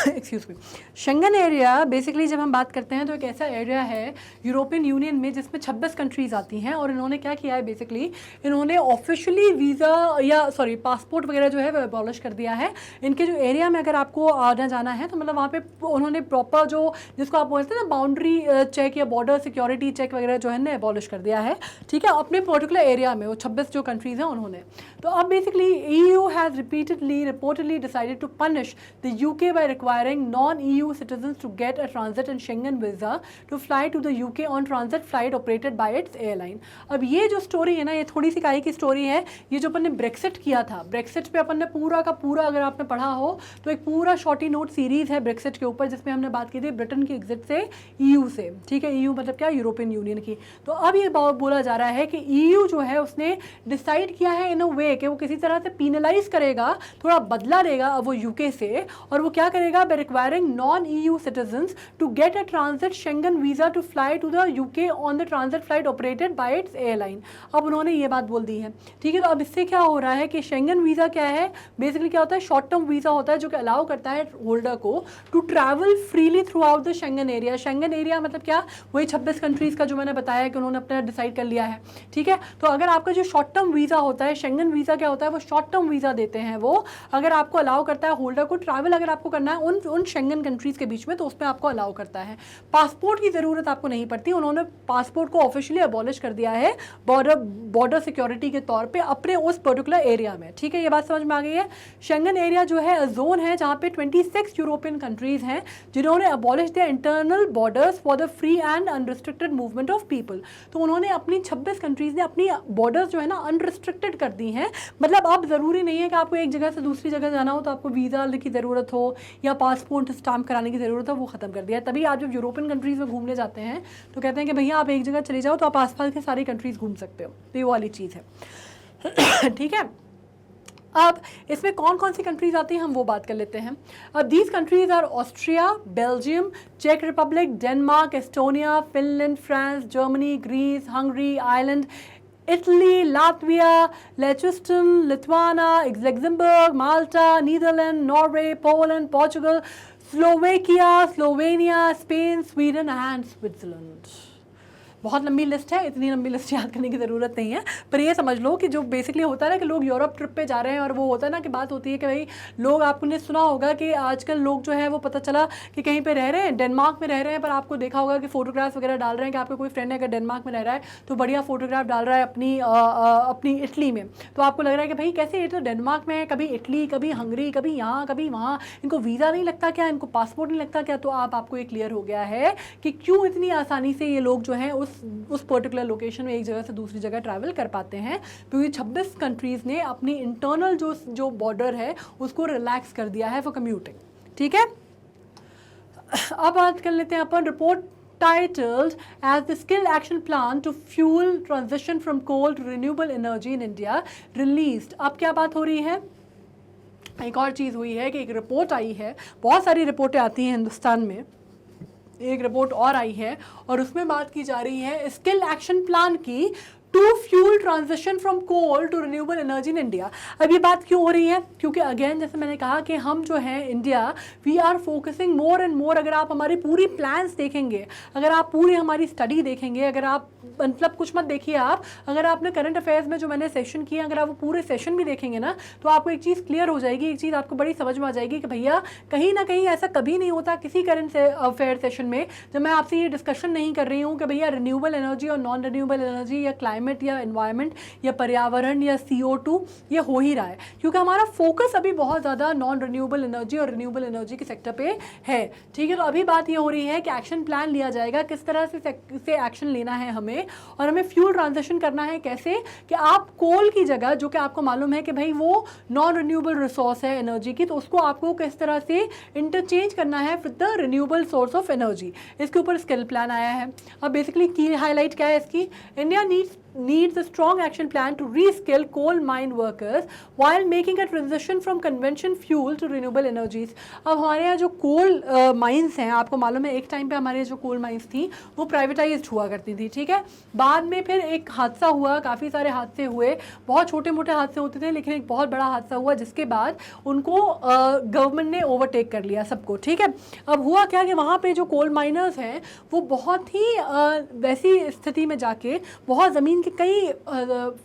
Excuse me. Schengen area basically जब हम बात करते हैं तो एक ऐसा एरिया है यूरोपियन यूनियन में जिसमें 26 कंट्रीज़ आती हैं, और इन्होंने क्या किया है, बेसिकली इन्होंने ऑफिशियली वीज़ा या पासपोर्ट वगैरह जो है वो एबॉलिश कर दिया है। इनके जो एरिया में अगर आपको आना जाना है तो मतलब वहाँ पे उन्होंने प्रॉपर जो जिसको आप बोलते हैं ना बाउंड्री चेक या बॉर्डर सिक्योरिटी चेक वगैरह जो है ना एबॉलिश कर दिया है। ठीक है, अपने पर्टिकुलर एरिया में वो 26 जो कंट्रीज़ हैं उन्होंने। तो अब basically EU has reportedly decided to punish the UK by requiring non-EU citizens to get a transit and Schengen visa to fly to the UK on transit flight operated by its airline। अब ये जो story है ना, ये थोड़ी सी काहे की story है, ये जो अपन ने ब्रेक्सिट किया था, ब्रेक्सिट पे अपन ने पूरा का पूरा अगर आपने पढ़ा हो तो एक पूरा शॉर्टी नोट सीरीज़ है ब्रेक्सिट के ऊपर जिसमें हमने बात की थी ब्रिटेन की एग्जिट से EU से। ठीक है, EU मतलब क्या, यूरोपियन यूनियन की। तो अब ये बोला जा रहा है कि EU जो है उसने डिसाइड किया है इन अ वे कि वो किसी तरह से पीनलाइज करेगा, थोड़ा बदला लेगा वो UK से, और वो क्या करेगा, by requiring non-EU citizens to get a transit Schengen visa to fly to the UK on the transit flight operated by its airline। अब उन्होंने ये बात बोल दी है। ठीक है, तो अब इससे क्या हो रहा है कि शेंगन वीज़ा क्या है, बेसिकली क्या होता है, शॉर्ट टर्म वीज़ा होता है जो कि अलाउ करता है होल्डर को to travel freely throughout the Schengen area. Schengen area मतलब क्या, वही 26 कंट्रीज़ का जो मैंने बताया कि उन्होंने अपना डिसाइड कर लिया है। ठीक है, तो अगर आपका जो शॉर्ट टर्म वीज़ा होता है, शेंगन वीज़ा क्या होता है, वो शॉर्ट टर्म वीज़ा देते हैं, वो अगर आपको अलाउ करता है होल्डर को ट्रैवल अगर आपको करना है उन शेंगन कंट्रीज़ के बीच में, तो उसमें आपको अलाउ करता है। पासपोर्ट की ज़रूरत आपको नहीं पड़ती, उन्होंने पासपोर्ट को ऑफिशियली अबॉलिश कर दिया है बॉर्डर सिक्योरिटी के तौर पे अपने उस पर्टिकुलर एरिया में। ठीक है, ये बात समझ में आ गई है। शेंगन एरिया जो है जोन है जहाँ पे 26 यूरोपियन कंट्रीज़ हैं जिन्होंने अबॉलिश दिया internal borders for the free and unrestricted movement of people. तो उन्होंने अपनी 26 कंट्रीज़ ने अपनी बॉर्डर्स जो है ना अनरिस्ट्रिक्टेड कर दी हैं। मतलब अब ज़रूरी नहीं है कि आपको एक जगह से दूसरी जगह जाना हो तो आपको वीज़ा की ज़रूरत हो या पासपोर्ट स्टाम्प कराने की ज़रूरत है, वो ख़त्म कर दिया है। तभी आप जब यूरोपियन कंट्रीज़ में घूमने जाते हैं तो कहते हैं कि भैया आप एक जगह चले जाओ तो आप आसपास के सारी कंट्रीज़ घूम सकते हो, तो ये वाली चीज़ है। ठीक है, अब इसमें कौन कौन सी कंट्रीज़ आती हैं हम वो बात कर लेते हैं। अब these countries are Austria, Belgium, चेक Republic, Denmark, Estonia, Finland, France, Germany, Greece, Hungary, Ireland, Italy, Latvia, Liechtenstein, Lithuania, Luxembourg, Malta, Netherlands, Norway, Poland, Portugal, Slovakia, Slovenia, Spain, Sweden and Switzerland। बहुत लंबी लिस्ट है, इतनी लंबी list याद करने की ज़रूरत नहीं है, पर ये समझ लो कि जो बेसिकली होता है ना कि लोग यूरोप ट्रिप पे जा रहे हैं, और वो होता है ना कि बात होती है कि भाई लोग, आपने सुना होगा कि आजकल लोग जो है वो पता चला कि कहीं पे रह रहे हैं, डेनमार्क में रह रहे हैं, पर आपको देखा होगा कि फ़ोटोग्राफ्स वगैरह डाल रहे हैं कि आपका कोई फ्रेंड है अगर डेनमार्क में रह रहा है तो बढ़िया फ़ोटोग्राफ डाल रहा है अपनी इटली में, तो आपको लग रहा है कि भाई कैसे ये तो डेनमार्क में है, कभी इटली, कभी हंगरी, कभी यहाँ, कभी वहाँ, इनको वीज़ा नहीं लगता क्या, इनको पासपोर्ट नहीं लगता क्या। तो आपको ये क्लियर हो गया है कि क्यों इतनी आसानी से ये लोग जो हैं उस पर्टिकुलर लोकेशन में एक जगह से दूसरी जगह ट्रैवल कर पाते हैं, क्योंकि 26 कंट्रीज़ ने अपनी इंटरनल जो बॉर्डर है उसको रिलैक्स कर दिया है फॉर कम्यूटिंग। ठीक है, अब बात कर लेते हैं अपन report titled as the Skill Action Plan to Fuel Transition from Coal to Renewable Energy in India released। अब क्या बात हो रही है, एक और चीज़ हुई है कि एक रिपोर्ट आई है, बहुत सारी रिपोर्टें आती हैं हिंदुस्तान में, एक रिपोर्ट और आई है और उसमें बात की जा रही है स्किल एक्शन प्लान की to fuel transition from coal to renewable energy in India. अब ये बात क्यों हो रही है? क्योंकि अगेन जैसे मैंने कहा कि हम जो है India, we are focusing more and more. अगर आप हमारी पूरी प्लान्स देखेंगे, अगर आप पूरी हमारी स्टडी देखेंगे, अगर आप मतलब कुछ मत देखिए आप, अगर आपने करंट अफेयर्स में जो मैंने सेशन किया, अगर आप वो पूरे सेशन भी देखेंगे ना, तो आपको एक चीज़ क्लियर हो जाएगी, एक चीज़ आपको बड़ी समझ में आ जाएगी कि भैया कहीं ना कहीं ऐसा कभी नहीं होता किसी करंट अफेयर सेशन में जब मैं आपसे ये डिस्कशन नहीं कर रही हूँ कि भैया रिन्यूएबल एनर्जी और नॉन रिन्यूएबल एनर्जी या क्लाइमेट या एनवायरनमेंट या पर्यावरण या CO2 ये हो ही रहा है, क्योंकि हमारा फोकस अभी बहुत ज़्यादा नॉन रिन्यूएबल एनर्जी और रिन्यूएबल एनर्जी के सेक्टर पे है। ठीक है, तो अभी बात ये हो रही है कि एक्शन प्लान लिया जाएगा, किस तरह से एक्शन लेना है हमें, और हमें फ्यूल ट्रांजिशन करना है कैसे कि आप कोल की जगह, जो कि आपको मालूम है कि भाई वो नॉन रिन्यूएबल रिसोर्स है एनर्जी की, तो उसको आपको किस तरह से इंटरचेंज करना है with the renewable source of energy. इसके ऊपर स्किल प्लान आया है। अब बेसिकली की हाईलाइट क्या है इसकी? India needs a strong action plan to reskill coal mine workers while making a transition from conventional fuel to renewable energies। अब हमारे यहाँ जो कोल माइंस हैं, आपको मालूम है एक टाइम पे हमारे जो कोल माइंस थी वो प्राइवेटाइज्ड हुआ करती थी। ठीक है, बाद में फिर एक हादसा हुआ, काफ़ी सारे हादसे हुए, बहुत छोटे मोटे हादसे होते थे, लेकिन एक बहुत बड़ा हादसा हुआ जिसके बाद उनको गवर्नमेंट ने ओवरटेक कर लिया सबको। ठीक है, अब हुआ क्या कि वहाँ पे जो कोल माइनर्स हैं वो बहुत ही वैसी स्थिति में जाके बहुत ज़मीन के कई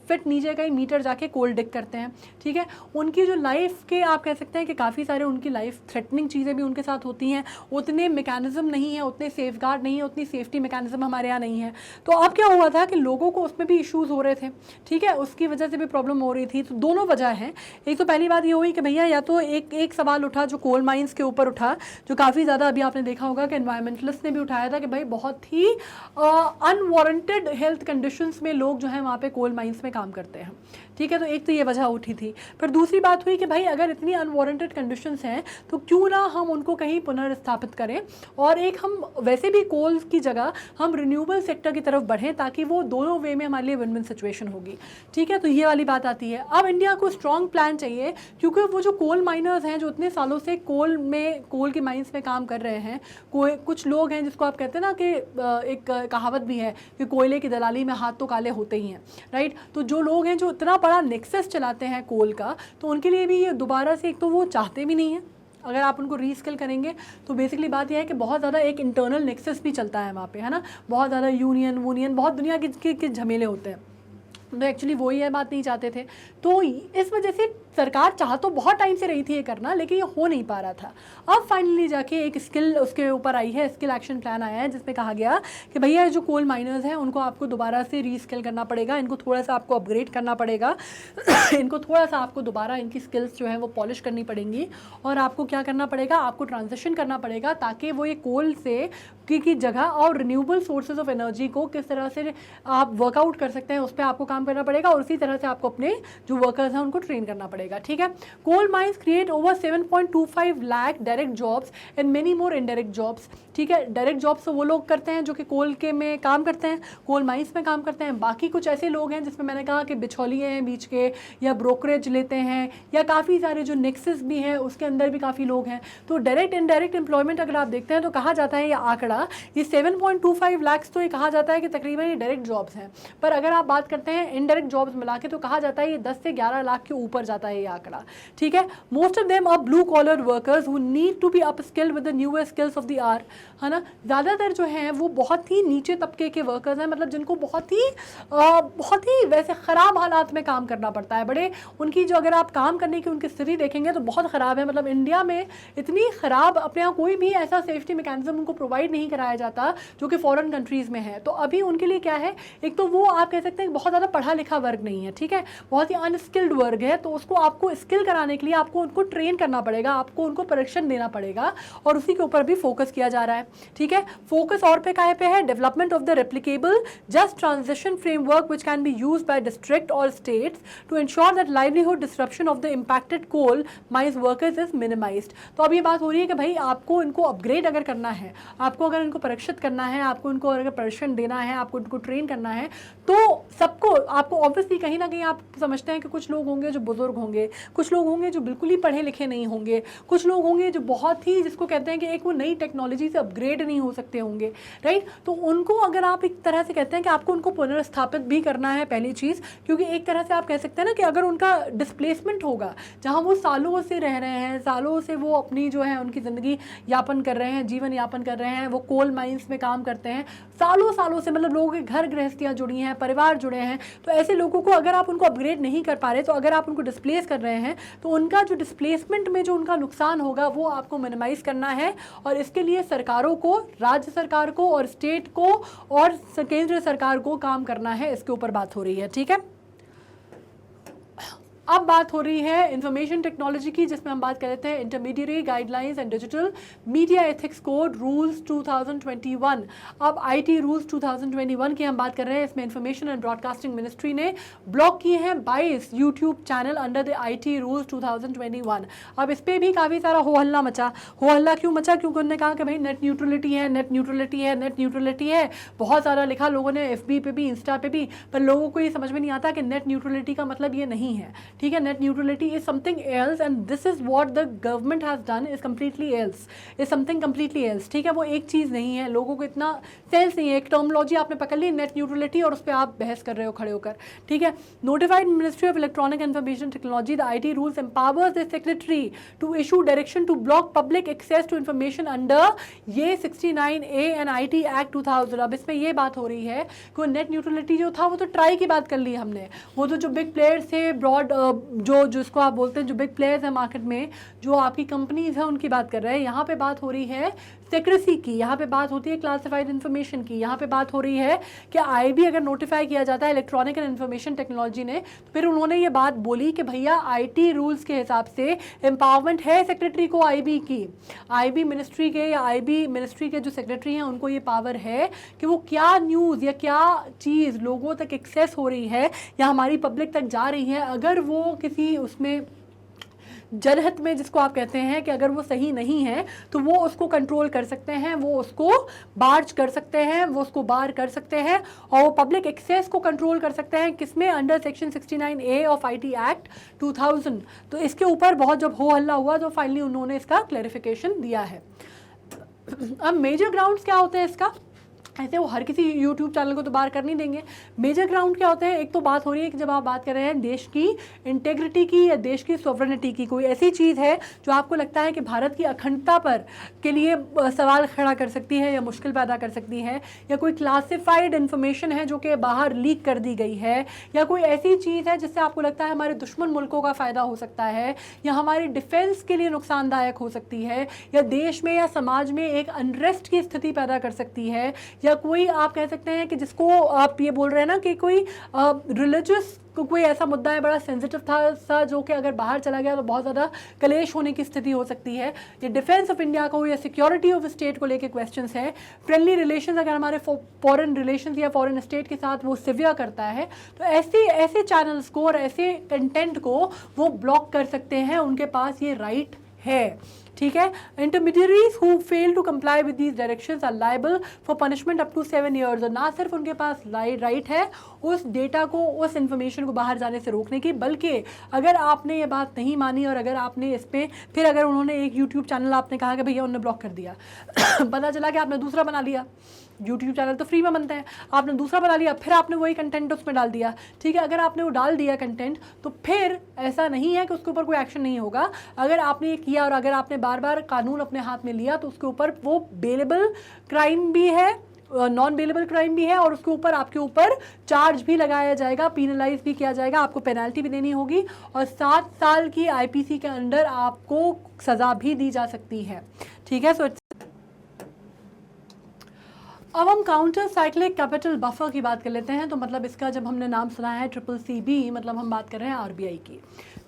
फिट नीचे कई मीटर जाके कोल डिग करते हैं। ठीक है, उनकी जो लाइफ के आप कह सकते हैं कि काफ़ी सारे उनकी लाइफ थ्रेटनिंग चीज़ें भी उनके साथ होती हैं, उतने मैकेनिज्म नहीं है, उतने सेफगार्ड नहीं है, उतनी सेफ्टी मैकेनिज्म हमारे यहाँ नहीं है। तो अब क्या हुआ था कि लोगों को उसमें भी इश्यूज़ हो रहे थे। ठीक है, उसकी वजह से भी प्रॉब्लम हो रही थी। तो दोनों वजह हैं। एक तो पहली बात ये हुई कि भैया या तो एक सवाल उठा जो कोल माइंस के ऊपर उठा, जो काफ़ी ज़्यादा अभी आपने देखा होगा कि एनवायरमेंटलिस्ट ने भी उठाया था कि भाई बहुत ही अनवारंटेड हेल्थ कंडीशंस में लोग जो है वहाँ पे कोल माइंस में काम करते हैं। ठीक है, तो एक तो ये वजह उठी थी। फिर दूसरी बात हुई कि भाई अगर इतनी अनवारंटेड कंडीशंस हैं तो क्यों ना हम उनको कहीं पुनर्स्थापित करें, और एक हम वैसे भी कोल की जगह हम रिन्यूएबल सेक्टर की तरफ बढ़ें, ताकि वो दोनों वे में हमारे लिए विन विन सिचुएशन होगी। ठीक है, तो ये वाली बात आती है। अब इंडिया को स्ट्रॉन्ग प्लान चाहिए, क्योंकि वो जो कोल माइनर्स हैं जो इतने सालों से कोल की माइंस में काम कर रहे हैं, कुछ लोग हैं जिसको आप कहते हैं ना कि एक कहावत भी है कि कोयले की दलाली में हाथ तो काले होते ही हैं, राइट। तो जो लोग हैं जो इतना बड़ा नेक्सस चलाते हैं कोल का, तो उनके लिए भी ये दोबारा से, एक तो वो चाहते भी नहीं है, अगर आप उनको रीस्किल करेंगे तो बेसिकली बात यह है कि बहुत ज़्यादा एक इंटरनल नेक्सस भी चलता है वहाँ पे, है ना, बहुत ज़्यादा यूनियन बहुत दुनिया के झमेले होते हैं। तो एक्चुअली वो ये बात नहीं चाहते थे, तो इस वजह से सरकार चाह तो बहुत टाइम से रही थी ये करना, लेकिन ये हो नहीं पा रहा था। अब फाइनली जाके एक स्किल उसके ऊपर आई है, स्किल एक्शन प्लान आया है, जिसमें कहा गया कि भैया जो कोल माइनर्स हैं उनको आपको दोबारा से रीस्किल करना पड़ेगा, इनको थोड़ा सा आपको अपग्रेड करना पड़ेगा इनको थोड़ा सा आपको दोबारा इनकी स्किल्स जो है वो पॉलिश करनी पड़ेंगी, और आपको क्या करना पड़ेगा, आपको ट्रांजिशन करना पड़ेगा, ताकि वो ये कोल से की जगह और रिन्यूएबल सोर्सेज ऑफ एनर्जी को किस तरह से आप वर्कआउट कर सकते हैं, उस पर आपको काम करना पड़ेगा, और उसी तरह से आपको अपने जो वर्कर्स हैं उनको ट्रेन करना पड़ेगा। ठीक है, coal mines create over 7.25 lakh direct jobs and many more indirect jobs. ठीक है, डायरेक्ट जॉब्स तो वो लोग करते हैं जो कि कोल के में काम करते हैं, कोल माइंस में काम करते हैं। बाकी कुछ ऐसे लोग हैं जिसमें मैंने कहा कि बिचौलिए हैं बीच के, या ब्रोकरेज लेते हैं, या काफ़ी सारे जो नेक्सस भी हैं उसके अंदर भी काफ़ी लोग हैं। तो डायरेक्ट इनडायरेक्ट एम्प्लॉयमेंट अगर आप देखते हैं तो कहा जाता है ये आंकड़ा, ये 7.25 लाख, तो ये कहा जाता है कि तकरीबन ये डायरेक्ट जॉब्स हैं। पर अगर आप बात करते हैं इनडायरेक्ट जॉब्स मिला के तो कहा जाता है ये 10 से 11 लाख के ऊपर जाता है ये आंकड़ा। ठीक है, most of them are blue collar workers who need to be up skilled with the newest skills of the hour, है ना। ज़्यादातर जो हैं वो बहुत ही नीचे तबके के वर्कर्स हैं, मतलब जिनको बहुत ही वैसे ख़राब हालात में काम करना पड़ता है। बड़े उनकी जो अगर आप काम करने की उनकी स्थिति देखेंगे तो बहुत ख़राब है, मतलब इंडिया में इतनी ख़राब अपने यहाँ कोई भी ऐसा सेफ्टी मैकेनिज्म उनको प्रोवाइड नहीं कराया जाता जो कि फॉरेन कंट्रीज़ में है। तो अभी उनके लिए क्या है, एक तो वो आप कह सकते हैं बहुत ज़्यादा पढ़ा लिखा वर्ग नहीं है, ठीक है, बहुत ही अनस्किल्ड वर्ग है। तो उसको आपको स्किल कराने के लिए आपको उनको ट्रेन करना पड़ेगा, आपको उनको प्रशिक्षण देना पड़ेगा, और उसी के ऊपर भी फोकस किया जा रहा है। ठीक है, फोकस और पे काहे पे है, development of the replicable just transition framework which can be use by district और states to ensure that livelihood disruption of the impacted coal mines workers is minimised. तो अब ये बात हो रही है कि भाई आपको इनको अपग्रेड अगर करना है, आपको अगर इनको प्रशिक्षित करना है, आपको इनको अगर प्रशिक्षण देना है, आपको इनको ट्रेन करना है, तो सबको आपको ऑब्वियसली कहीं ना कहीं आप समझते हैं कि कुछ लोग होंगे जो बुजुर्ग होंगे, होंगे, कुछ लोग होंगे जो बिल्कुल ही पढ़े लिखे नहीं होंगे, कुछ लोग होंगे जो बहुत ही, जिसको कहते हैं कि एक वो नई टेक्नोलॉजी से अपग्रेड नहीं हो सकते होंगे, राइट। तो उनको अगर आप एक तरह से कहते हैं कि आपको उनको पुनर्स्थापित भी करना है पहली चीज़, क्योंकि एक तरह से आप कह सकते हैं ना कि अगर उनका डिस्प्लेसमेंट होगा, जहाँ वो सालों से रह रहे हैं, सालों से वो अपनी जो है उनकी ज़िंदगी यापन कर रहे हैं, जीवन यापन कर रहे हैं, वो कोल माइंस में काम करते हैं सालों सालों से, मतलब लोगों के घर गृहस्थियाँ जुड़ी हैं, परिवार जुड़े हैं, तो ऐसे लोगों को अगर आप उनको अपग्रेड नहीं कर पा रहे, तो अगर आप उनको डिस्प्लेस कर रहे हैं, तो उनका जो डिस्प्लेसमेंट में जो उनका नुकसान होगा वो आपको मिनिमाइज़ करना है। और इसके लिए सरकारों को, राज्य सरकार को और स्टेट को और केंद्र सरकार को काम करना है, इसके ऊपर बात हो रही है, ठीक है। अब बात हो रही है इंफॉर्मेशन टेक्नोलॉजी की, जिसमें हम बात कर रहे थे intermediate guidelines and digital media ethics code rules 2021। अब आईटी रूल्स 2021 की हम बात कर रहे हैं। इसमें इंफॉर्मेशन एंड ब्रॉडकास्टिंग मिनिस्ट्री ने ब्लॉक किए हैं 22 YouTube channel under the IT rules 2021। अब इस पर भी काफ़ी सारा हो हल्ला मचा। हो हल्ला क्यों मचा? क्योंकि उन्होंने कहा कि भाई नेट न्यूट्रलिटी है, नेट न्यूट्रलिटी है, नेट न्यूट्रलिटी है। बहुत सारा लिखा लोगों ने, एफबी पे भी, इंस्टा पे भी, पर लोगों को ये समझ में नहीं आता कि नेट न्यूट्रलिटी का मतलब ये नहीं है, ठीक है। Net neutrality is something else and this is what the government has done is completely else, is something completely else, ठीक है। वो एक चीज़ नहीं है, लोगों को इतना सेंस नहीं है। एक टर्मोलॉजी आपने पकड़ ली नेट न्यूट्रलिटी और उस पर आप बहस कर रहे हो खड़े होकर, ठीक है। Notified ministry of electronic information technology the IT rules empowers the secretary to issue direction to block public access to information under ये 69A एंड आईटी एक्ट 2000। अब इसमें ये बात हो रही है कि नेट न्यूट्रलिटी जो था वो तो ट्राई की बात कर ली हमने, वो तो जो बिग प्लेयर्स थे, ब्रॉड जो जिसको आप बोलते हैं जो बिग प्लेयर्स हैं मार्केट में, जो आपकी कंपनीज हैं, उनकी बात कर रहे हैं। यहाँ पे बात हो रही है सेक्रेसी की, यहाँ पे बात होती है क्लासिफाइड इन्फॉर्मेशन की, यहाँ पे बात हो रही है कि आईबी अगर नोटिफाई किया जाता है इलेक्ट्रॉनिक एंड इन्फॉर्मेशन टेक्नोलॉजी ने, तो फिर उन्होंने ये बात बोली कि भैया आईटी रूल्स के हिसाब से एम्पावरमेंट है सेक्रेटरी को आईबी की, आईबी मिनिस्ट्री के या आईबी मिनिस्ट्री के जो सेक्रेटरी हैं उनको ये पावर है कि वो क्या न्यूज़ या क्या चीज़ लोगों तक एक्सेस हो रही है या हमारी पब्लिक तक जा रही है, अगर वो किसी उसमें जनहित में, जिसको आप कहते हैं कि अगर वो सही नहीं है तो वो उसको कंट्रोल कर सकते हैं, वो उसको बार्ज कर सकते हैं, वो उसको बार कर सकते हैं और वो पब्लिक एक्सेस को कंट्रोल कर सकते हैं। किसमें? Under section 69A of IT act 2000। तो इसके ऊपर बहुत जब हो हल्ला हुआ तो फाइनली उन्होंने इसका क्लैरिफिकेशन दिया है। अब मेजर ग्राउंड्स क्या होते हैं इसका? ऐसे वो हर किसी यूट्यूब चैनल को तो बार कर नहीं देंगे। मेजर ग्राउंड क्या होते हैं? एक तो बात हो रही है कि जब आप बात कर रहे हैं देश की इंटेग्रिटी की या देश की सॉवरेनिटी की, कोई ऐसी चीज़ है जो आपको लगता है कि भारत की अखंडता पर के लिए सवाल खड़ा कर सकती है या मुश्किल पैदा कर सकती है, या कोई क्लासिफाइड इन्फॉर्मेशन है जो कि बाहर लीक कर दी गई है, या कोई ऐसी चीज़ है जिससे आपको लगता है हमारे दुश्मन मुल्कों का फ़ायदा हो सकता है या हमारी डिफेंस के लिए नुकसानदायक हो सकती है, या देश में या समाज में एक अनरेस्ट की स्थिति पैदा कर सकती है, या कोई आप कह सकते हैं कि जिसको आप ये बोल रहे हैं ना कि कोई रिलीजियस कोई ऐसा मुद्दा है बड़ा सेंसिटिव था सा जो कि अगर बाहर चला गया तो बहुत ज़्यादा कलेश होने की स्थिति हो सकती है, ये डिफेंस ऑफ इंडिया को या सिक्योरिटी ऑफ स्टेट को लेके क्वेश्चंस हैं। फ्रेंडली रिलेशंस अगर हमारे फॉरेन रिलेशंस या फॉरेन स्टेट के साथ वो सिवियर करता है तो ऐसे चैनल्स को और ऐसे कंटेंट को वो ब्लॉक कर सकते हैं, उनके पास ये राइट है, ठीक है। Intermediaries who fail to comply with these directions are liable for punishment up to 7 years। और ना सिर्फ उनके पास राइट है उस डेटा को, उस इन्फॉर्मेशन को बाहर जाने से रोकने की, बल्कि अगर आपने ये बात नहीं मानी और अगर आपने इस पर फिर अगर उन्होंने एक यूट्यूब चैनल आपने कहा कि भैया उन्होंने ब्लॉक कर दिया पता चला कि आपने दूसरा बना लिया, यूट्यूब चैनल तो फ्री में बनते हैं, आपने दूसरा बना लिया, फिर आपने वही कंटेंट उसमें डाल दिया, ठीक है। अगर आपने वो डाल दिया कंटेंट तो फिर ऐसा नहीं है कि उसके ऊपर कोई एक्शन नहीं होगा। अगर आपने ये किया और अगर आपने बार बार कानून अपने हाथ में लिया तो उसके ऊपर वो बेलेबल क्राइम भी है, नॉन बेलेबल क्राइम भी है, और उसके ऊपर आपके ऊपर चार्ज भी लगाया जाएगा, पीनलाइज भी किया जाएगा, आपको पेनल्टी भी देनी होगी और 7 साल की आईपीसी के अंडर आपको सज़ा भी दी जा सकती है, ठीक है। सो अब हम काउंटर साइक्लिक कैपिटल बफर की बात कर लेते हैं। तो मतलब इसका जब हमने नाम सुना है CCCB, मतलब हम बात कर रहे हैं आरबीआई की,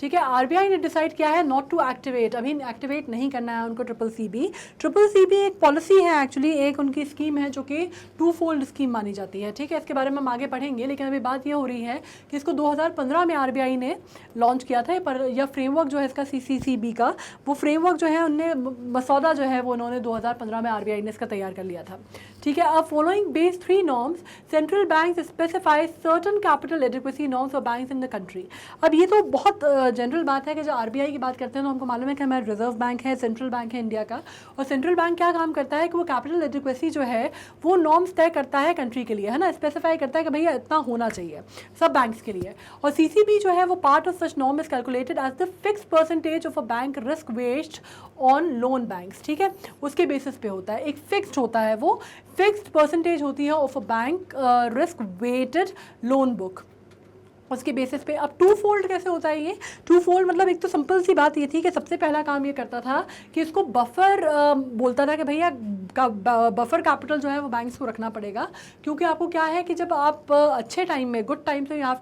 ठीक है। आरबीआई ने डिसाइड किया है नॉट टू एक्टिवेट, अभी एक्टिवेट नहीं करना है उनको CCCB एक पॉलिसी है एक्चुअली, एक उनकी स्कीम है जो कि 2-fold स्कीम मानी जाती है, ठीक है। इसके बारे में हम आगे पढ़ेंगे, लेकिन अभी बात ये हो रही है कि इसको 2015 में आरबीआई ने लॉन्च किया था, पर यह फ्रेमवर्क जो है इसका CCCB का, वो फ्रेमवर्क जो है उनने मसौदा जो है वो उन्होंने 2015 में आरबीआई ने इसका तैयार कर लिया था, ठीक है। अब following base 3 norms central bank specify certain capital adequacy norms for banks in the country. अब ये तो बहुत जनरल बात है कि जब आरबीआई की बात करते हैं तो हमको मालूम है कि हमारा रिजर्व बैंक है, सेंट्रल बैंक है इंडिया का, और सेंट्रल बैंक क्या काम करता है कि वो कैपिटल एडिक्वेसी जो है वो नॉर्म्स तय करता है कंट्री के लिए, है ना, स्पेसिफाई करता है कि भैया इतना होना चाहिए सब बैंक्स के लिए। और सीसीबी जो है वो part of such norm is calculated as the fix percentage of a bank risk weighted on loan banks. ठीक है, उसके बेसिस पे होता है, एक फिक्स्ड होता है, वो फिक्स्ड परसेंटेज होती है of a bank risk weighted loan book, उसके बेसिस पे। अब टू फोल्ड कैसे होता है ये? टू फोल्ड मतलब एक तो सिंपल सी बात ये थी कि सबसे पहला काम ये करता था कि इसको बफर बोलता था कि भैया बफर कैपिटल जो है वो बैंक्स को रखना पड़ेगा, क्योंकि आपको क्या है कि जब आप अच्छे टाइम में, गुड टाइम, तो you have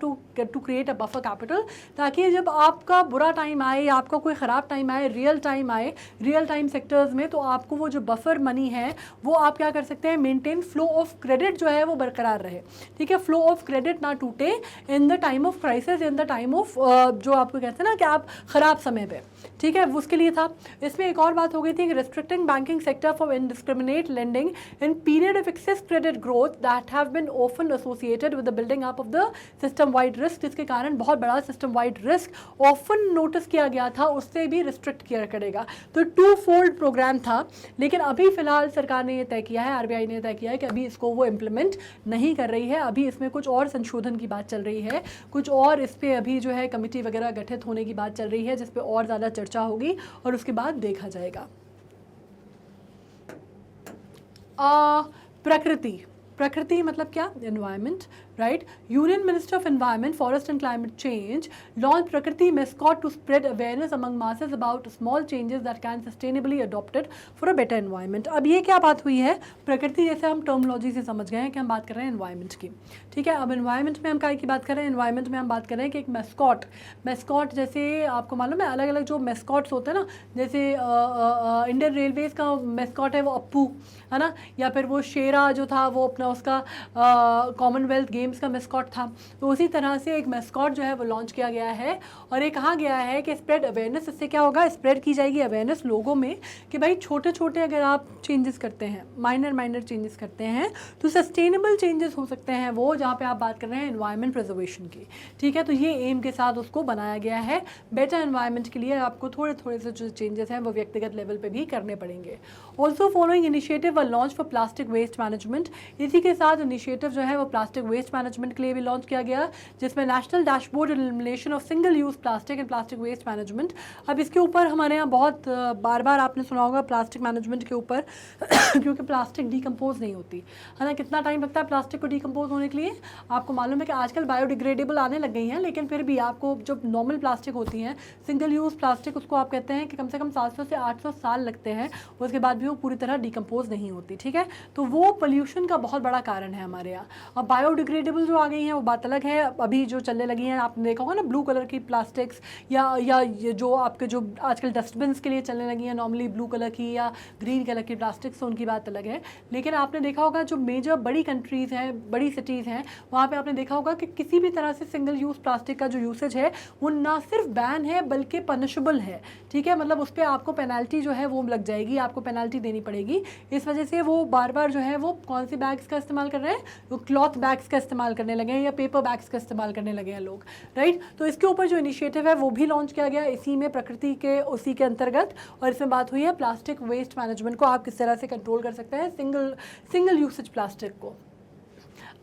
to create a buffer capital, ताकि जब आपका बुरा टाइम आए या आपका कोई ख़राब टाइम आए, रियल टाइम आए, रियल टाइम सेक्टर्स में, तो आपको वो जो बफर मनी है वो आप क्या कर सकते हैं, मेंटेन फ्लो ऑफ क्रेडिट जो है वो बरकरार रहे। ठीक है, फ्लो ऑफ क्रेडिट ना टूटे in the time of crisis, in the time of जो आपको कहते हैं ना कि आप ख़राब समय पे। ठीक है, उसके लिए था। इसमें एक और बात हो गई थी कि restricting banking sector for indiscriminate lending in period of excess credit growth that have been often associated with the building up of the system wide risk, जिसके कारण बहुत बड़ा system wide risk often notice किया गया था, उससे भी restrict किया करेगा। तो टू फोल्ड प्रोग्राम था, लेकिन अभी फिलहाल सरकार ने ये तय किया है, आरबीआई ने तय किया है कि अभी इसको वो इम्प्लीमेंट नहीं कर रही है। अभी इसमें कुछ और संशोधन की बात चल रही है, कुछ और इस पर अभी जो है कमेटी वगैरह गठित होने की बात चल रही है, जिस पे और ज़्यादा चर्चा होगी और उसके बाद देखा जाएगा। प्रकृति मतलब क्या? Environment, right. Union minister of environment, forest and climate change launch Prakriti mascot to spread awareness among masses about small changes that can sustainably adopted for a better environment. अब ये क्या बात हुई है? प्रकृति जैसे हम टर्मोलॉजी से समझ गए हैं कि हम बात कर रहे हैं एनवायरमेंट की। ठीक है, अब एनवायरमेंट में हम काय की बात कर रहे हैं? एनवायरमेंट में हम बात कर रहे हैं कि एक मैस्कॉट जैसे आपको मालूम है अलग अलग जो मैस्कॉट्स होते हैं ना, जैसे इंडियन रेलवेज का मैस्कॉट है वो अप्पू, है ना, या फिर वो शेरा जो था वो अपना उसका कॉमनवेल्थ गेम्स का मैस्कॉट था। तो उसी तरह से एक मैस्कॉट जो है वो लॉन्च किया गया है, और ये कहा गया है कि स्प्रेड अवेयरनेस, इससे क्या होगा, स्प्रेड की जाएगी अवेयरनेस लोगों में कि भाई छोटे छोटे अगर आप चेंजेस करते हैं, माइनर चेंजेस करते हैं, तो सस्टेनेबल चेंजेस हो सकते हैं वो, जहाँ पे आप बात कर रहे हैं एनवायरमेंट प्रिजर्वेशन की। ठीक है, तो ये एम के साथ उसको बनाया गया है। बेटर एनवायरमेंट के लिए आपको थोड़े थोड़े से जो चेंजेस हैं वो व्यक्तिगत लेवल पे भी करने पड़ेंगे। Also following initiative launch for plastic waste management, इसी के साथ इनिशिएटिव जो है वो प्लास्टिक वेस्ट मैनेजमेंट के लिए भी लॉन्च किया गया, जिसमें national dashboard elimination of single use plastic and plastic waste management. अब इसके ऊपर हमारे यहाँ बहुत बार बार आपने सुना होगा प्लास्टिक मैनेजमेंट के ऊपर क्योंकि प्लास्टिक डिकम्पोज नहीं होती है ना, कितना टाइम लगता है प्लास्टिक को डिकम्पोज होने के लिए? आपको मालूम है कि आजकल बायोडिग्रेडेबल आने लग गई हैं, लेकिन फिर भी आपको जो नॉर्मल प्लास्टिक होती हैं, सिंगल यूज़ प्लास्टिक, उसको आप कहते हैं कि कम से कम 700 से 800 साल लगते हैं, उसके बाद भी वो पूरी तरह डिकम्पोज नहीं होती। ठीक है, तो वो पोल्यूशन का बहुत बड़ा कारण है हमारे यहाँ। अब बायोडिग्रेडेबल जो आ गई हैं वो बात अलग है, अभी जो चलने लगी हैं, आपने देखा होगा ना ब्लू कलर की प्लास्टिक्स, या ये जो आपके जो आजकल डस्टबिन के लिए चलने लगी हैं नॉर्मली ब्लू कलर की या ग्रीन कलर की प्लास्टिक्स, तो उनकी बात अलग है। लेकिन आपने देखा होगा जो मेजर बड़ी कंट्रीज़ हैं, बड़ी सिटीज़ हैं, वहाँ पे आपने देखा होगा कि किसी भी तरह से सिंगल यूज़ प्लास्टिक का जो यूसेज है वो ना सिर्फ बैन है बल्कि पनिशेबल है। ठीक है, मतलब उस पर आपको पेनल्टी जो है वो लग जाएगी, आपको पेनल्टी देनी पड़ेगी। इस वजह से वो बार बार जो है वो कौन सी बैग्स का इस्तेमाल कर रहे हैं, वो क्लॉथ बैग्स का इस्तेमाल करने लगे हैं या पेपर बैग्स का इस्तेमाल करने लगे हैं लोग, राइट। तो इसके ऊपर जो इनिशिएटिव है वो भी लॉन्च किया गया इसी में, प्रकृति के उसी के अंतर्गत, और इसमें बात हुई है प्लास्टिक वेस्ट मैनेजमेंट को आप किस तरह से कंट्रोल कर सकते हैं सिंगल यूसेज प्लास्टिक को।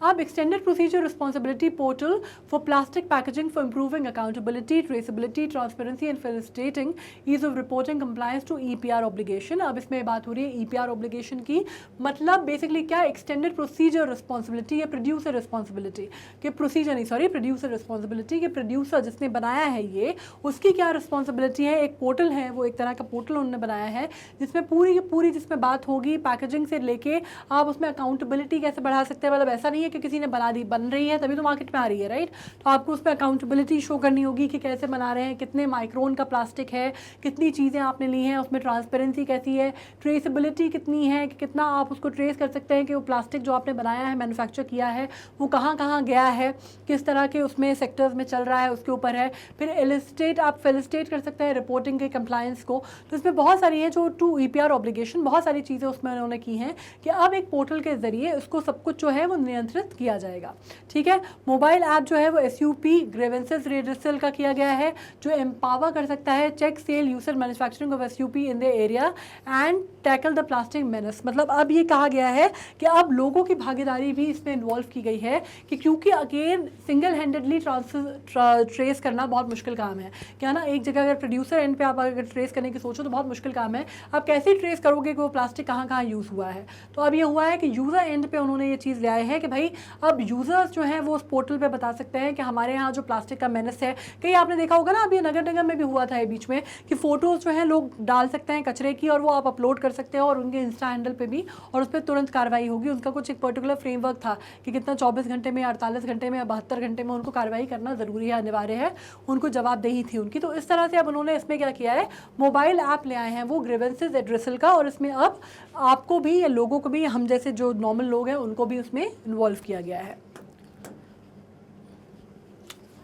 अब extended procedure responsibility portal for plastic packaging for improving accountability, traceability, transparency and facilitating ease of reporting compliance to EPR obligation. अब इसमें बात हो रही है ईपीआर ऑब्लिगेशन की, मतलब बेसिकली क्या, एक्सटेंडेड प्रोसीजर रिस्पॉन्सिबिलिटी या प्रोड्यूसर रिस्पॉन्सिबिलिटी के प्रोड्यूसर रिस्पॉन्सिबिलिटी के प्रोड्यूसर जिसने बनाया है ये, उसकी क्या रिस्पॉन्सिबिलिटी है। एक पोर्टल है, वो एक तरह का पोर्टल उन्होंने बनाया है जिसमें पूरी की पूरी जिसमें बात होगी पैकेजिंग से लेके आप उसमें अकाउंटेबिलिटी कैसे बढ़ा सकते हैं। मतलब ऐसा नहीं है कि किसी ने बना दी, बन रही है तभी तो मार्केट में आ रही है, राइट। तो आपको उस पर अकाउंटेबिलिटी शो करनी होगी कि कैसे बना रहे हैं, कितने माइक्रोन का प्लास्टिक है, कितनी चीज़ें आपने ली हैं, उसमें ट्रांसपेरेंसी कैसी है, ट्रेसेबिलिटी कितनी है कि कितना आप उसको ट्रेस कर सकते हैं कि वो प्लास्टिक जो आपने बनाया है, मैन्युफैक्चर किया है, वो कहाँ कहाँ गया है, किस तरह के उसमें सेक्टर्स में चल रहा है, उसके ऊपर है। फिर इलिस्टेट, आप फेलिस्टेट कर सकते हैं रिपोर्टिंग के कंप्लायंस को। तो इसमें बहुत सारी है जो टू EPR ऑब्लिगेशन, बहुत सारी चीज़ें उसमें उन्होंने की हैं कि अब एक पोर्टल के ज़रिए उसको सब कुछ जो है वो नियंत्रित किया जाएगा, ठीक है। मोबाइल ऐप जो है वो SUP ग्रीवेंसेस रेडिसल का किया गया है, जो एम्पावर कर सकता है check sale user manufacturing of SUP in the area and tackle the plastic menace. मतलब अब ये कहा गया है कि अब लोगों की भागीदारी भी इसमें इन्वॉल्व की गई है कि क्योंकि अगेन सिंगल हैंडेडली ट्रेस करना बहुत मुश्किल काम है, क्या ना। एक जगह अगर प्रोड्यूसर एंड पे आप अगर ट्रेस करने की सोचो तो बहुत मुश्किल काम है। आप कैसे ट्रेस करोगे कि वो प्लास्टिक कहाँ कहाँ यूज़ हुआ है। तो अब ये हुआ है कि यूज़र एंड पे उन्होंने ये चीज़ ले आए हैं कि भाई अब यूज़र्स जो हैं वो उस पोर्टल पे बता सकते हैं कि हमारे यहाँ जो प्लास्टिक का मेनस है, कहीं आपने देखा होगा ना, अभी नगर निगम में भी हुआ था ये बीच में कि फ़ोटोज़ जो हैं लोग डाल सकते हैं कचरे की और वो आप अपलोड कर सकते हैं और उनके इंस्टा हैंडल पे भी, और उस पर तुरंत कार्रवाई होगी। उनका कुछ एक पर्टिकुलर फ्रेमवर्क था कि कितना 24 घंटे में, 48 घंटे में या 72 घंटे में उनको कार्रवाई करना ज़रूरी है, अनिवार्य है, उनको जवाबदेही थी उनकी। तो इस तरह से अब उन्होंने इसमें क्या किया है, मोबाइल ऐप ले आए हैं वो ग्रीवेंसेस एड्रेसल का, और इसमें अब आपको भी या लोगों को भी, हम जैसे जो नॉर्मल लोग हैं उनको भी उसमें इन्वॉल्व किया गया है।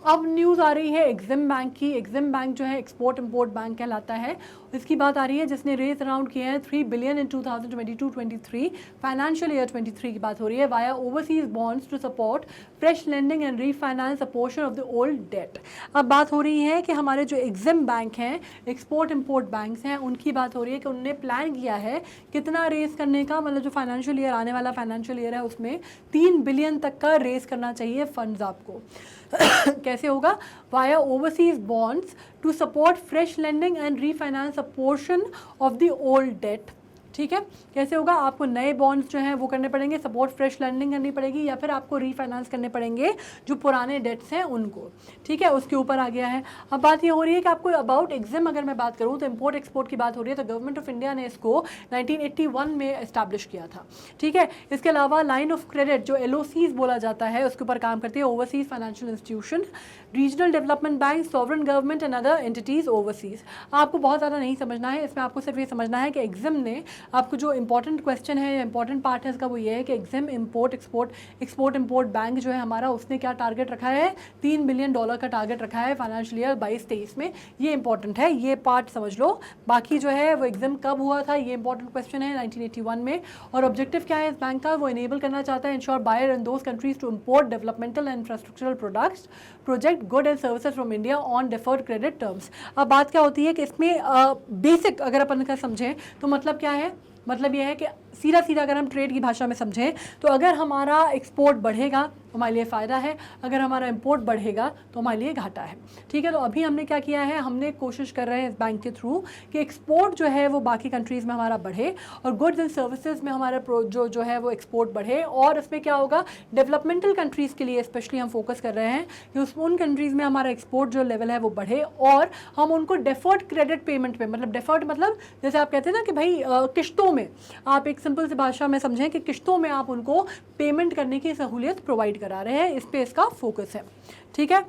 अब न्यूज़ आ रही है एग्जिम बैंक की। एग्जिम बैंक जो है एक्सपोर्ट इंपोर्ट बैंक कहलाता है, इसकी बात आ रही है, जिसने रेज अराउंड किए हैं 3 बिलियन इन 2022-23 फाइनेंशियल ईयर 23 की बात हो रही है, via overseas bonds to support fresh lending and refinance a portion of the old debt. अब बात हो रही है कि हमारे जो एग्जिम बैंक हैं, एक्सपोर्ट इंपोर्ट बैंक्स हैं, उनकी बात हो रही है कि उन्होंने प्लान किया है कितना रेस करने का, मतलब जो फाइनेंशियल ईयर, आने वाला फाइनेंशियल ईयर है उसमें 3 बिलियन तक का रेस करना चाहिए फंड्स आपको। कैसे होगा, via overseas bonds to support fresh lending and refinance a portion of the old debt. ठीक है, कैसे होगा, आपको नए बॉन्ड्स जो हैं वो करने पड़ेंगे, सपोर्ट फ्रेश लैंडिंग करनी पड़ेगी, या फिर आपको रीफाइनेंस करने पड़ेंगे जो पुराने डेट्स हैं उनको। ठीक है, उसके ऊपर आ गया है। अब बात ये हो रही है कि आपको अबाउट एग्जिम अगर मैं बात करूँ तो इम्पोर्ट एक्सपोर्ट की बात हो रही है, तो गवर्नमेंट ऑफ इंडिया ने इसको 1981 में इस्टेब्लिश किया था। ठीक है, इसके अलावा लाइन ऑफ क्रेडिट जो LOCs बोला जाता है उसके ऊपर काम करती है overseas financial institution, regional development bank, sovereign government and other entities overseas. आपको बहुत ज़्यादा नहीं समझना है इसमें, आपको सिर्फ ये समझना है कि एग्जिम ने आपको जो इंपॉर्टेंट क्वेश्चन है, इंपॉर्टेंट पार्ट है इसका, वो ये है कि EXIM import export import bank जो है हमारा, उसने क्या टारगेट रखा है, $3 बिलियन का टारगेट रखा है फाइनेंशियल ईयर 22-23 में। ये इंपॉर्टेंट है, ये पार्ट समझ लो। बाकी जो है वो एग्जिम कब हुआ था, ये इंपॉर्टेंट क्वेश्चन है, 1981 में। और ऑब्जेक्टिव क्या है इस बैंक का, वो इनेबल करना चाहता है insure buyer in those countries to import developmental and infrastructural products, project good and services from India on deferred credit terms. अब बात क्या होती है कि इसमें बेसिक अगर अपन का समझें तो मतलब क्या है, मतलब यह है कि सीधा सीधा अगर हम ट्रेड की भाषा में समझें तो अगर हमारा एक्सपोर्ट बढ़ेगा तो हमारे लिए फ़ायदा है, अगर हमारा इंपोर्ट बढ़ेगा तो हमारे लिए घाटा है। ठीक है, तो अभी हमने क्या किया है, हमने कोशिश कर रहे हैं इस बैंक के थ्रू कि एक्सपोर्ट जो है वो बाकी कंट्रीज़ में हमारा बढ़े और गुड्स एंड सर्विसेज में हमारा जो है वो एक्सपोर्ट बढ़े। और इसमें क्या होगा, डेवलपमेंटल कंट्रीज़ के लिए स्पेशली हम फोकस कर रहे हैं कि उन कंट्रीज़ में हमारा एक्सपोर्ट जो लेवल है वो बढ़े, और हम उनको डेफर्ड क्रेडिट पेमेंट पे, मतलब डेफर्ड मतलब जैसे आप कहते हैं ना कि भाई किश्तों में, आप एक सिंपल सी भाषा में समझें कि किश्तों में आप उनको पेमेंट करने की सहूलियत प्रोवाइड करा रहे हैं, इस पे इसका फोकस है। ठीक है,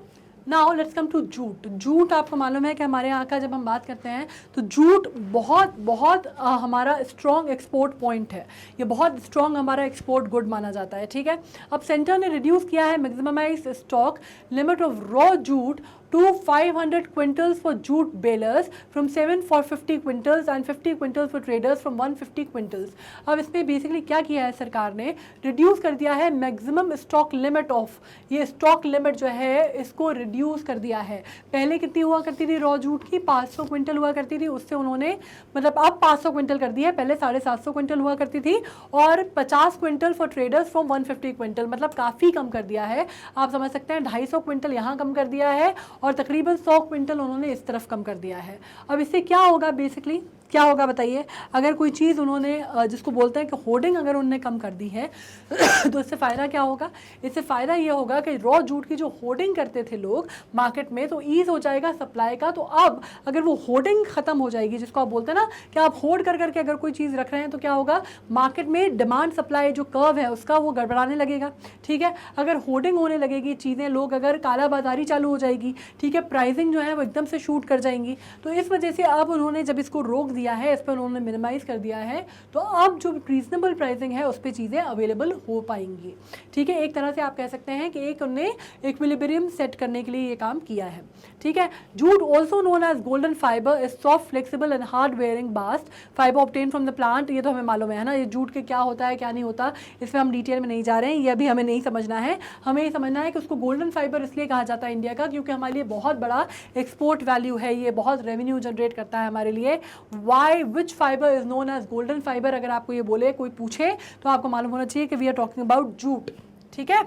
now let's come to jute. Jute आपको मालूम है कि हमारे यहाँ का जब हम बात करते हैं तो जूट बहुत बहुत हमारा स्ट्रॉन्ग एक्सपोर्ट पॉइंट है, ये बहुत स्ट्रॉन्ग हमारा एक्सपोर्ट गुड माना जाता है। ठीक है, अब सेंटर ने रिड्यूस किया है maximise stock limit of raw jute to 500 quintals for jute balers from 7 for 50 quintals and 50 quintals for traders from 150 quintals। अब इसमें बेसिकली क्या किया है सरकार ने, रिड्यूस कर दिया है मैक्सिमम स्टॉक लिमिट ऑफ, ये स्टॉक लिमिट जो है इसको रिड्यूस कर दिया है। पहले कितनी हुआ करती थी रॉ जूट की, 500 क्विंटल हुआ करती थी, उससे उन्होंने मतलब अब 500 क्विंटल कर दिया है, पहले 750 क्विंटल हुआ करती थी, और 50 quintal for traders from 150 quintal, मतलब काफ़ी कम कर दिया है। आप समझ सकते हैं 250 क्विंटल यहाँ कम कर दिया है और तकरीबन 100 क्विंटल उन्होंने इस तरफ कम कर दिया है। अब इससे क्या होगा, बेसिकली क्या होगा बताइए, अगर कोई चीज़ उन्होंने जिसको बोलते हैं कि होर्डिंग अगर उन्होंने कम कर दी है तो इससे फ़ायदा क्या होगा, इससे फ़ायदा ये होगा कि रॉ जूट की जो होर्डिंग करते थे लोग लोग मार्केट में, तो ईज हो जाएगा सप्लाई का। तो अब अगर वो होर्डिंग खत्म हो जाएगी, जिसको आप बोलते हैं ना कि आप होर्ड कर करके अगर कोई चीज़ रख रहे हैं, तो क्या होगा, मार्केट में डिमांड सप्लाई जो कर्व है उसका वो गड़बड़ाने लगेगा। ठीक है, अगर होर्डिंग होने लगेगी चीज़ें, लोग अगर कालाबाजारी चालू हो जाएगी, ठीक है, प्राइसिंग जो है वो एकदम से शूट कर जाएंगी। तो इस वजह से अब उन्होंने जब इसको रोक दिया है, इस पर उन्होंने मिनिमाइज़ कर दिया है, तो अब जो रीजनेबल प्राइसिंग है उस पर चीज़ें अवेलेबल हो पाएंगी। ठीक है, एक तरह से आप कह सकते हैं कि एक उन्होंने इक्विलिब्रियम सेट करने के लिए ये काम किया है। ठीक है, jute also known as golden fibre is soft, flexible and hard wearing bast fibre obtain from the plant. ये तो हमें मालूम है ना, ये जूट के क्या होता है क्या नहीं होता, इसमें हम डिटेल में नहीं जा रहे हैं, ये अभी हमें नहीं समझना है। हमें ये समझना है कि उसको गोल्डन फाइबर इसलिए कहा जाता है इंडिया का, क्योंकि हमारे लिए बहुत बड़ा एक्सपोर्ट वैल्यू है, ये बहुत रेवेन्यू जनरेट करता है हमारे लिए। Why which fibre is known as golden fibre, अगर आपको ये बोले, कोई पूछे, तो आपको मालूम होना चाहिए कि we are talking about jute. ठीक है,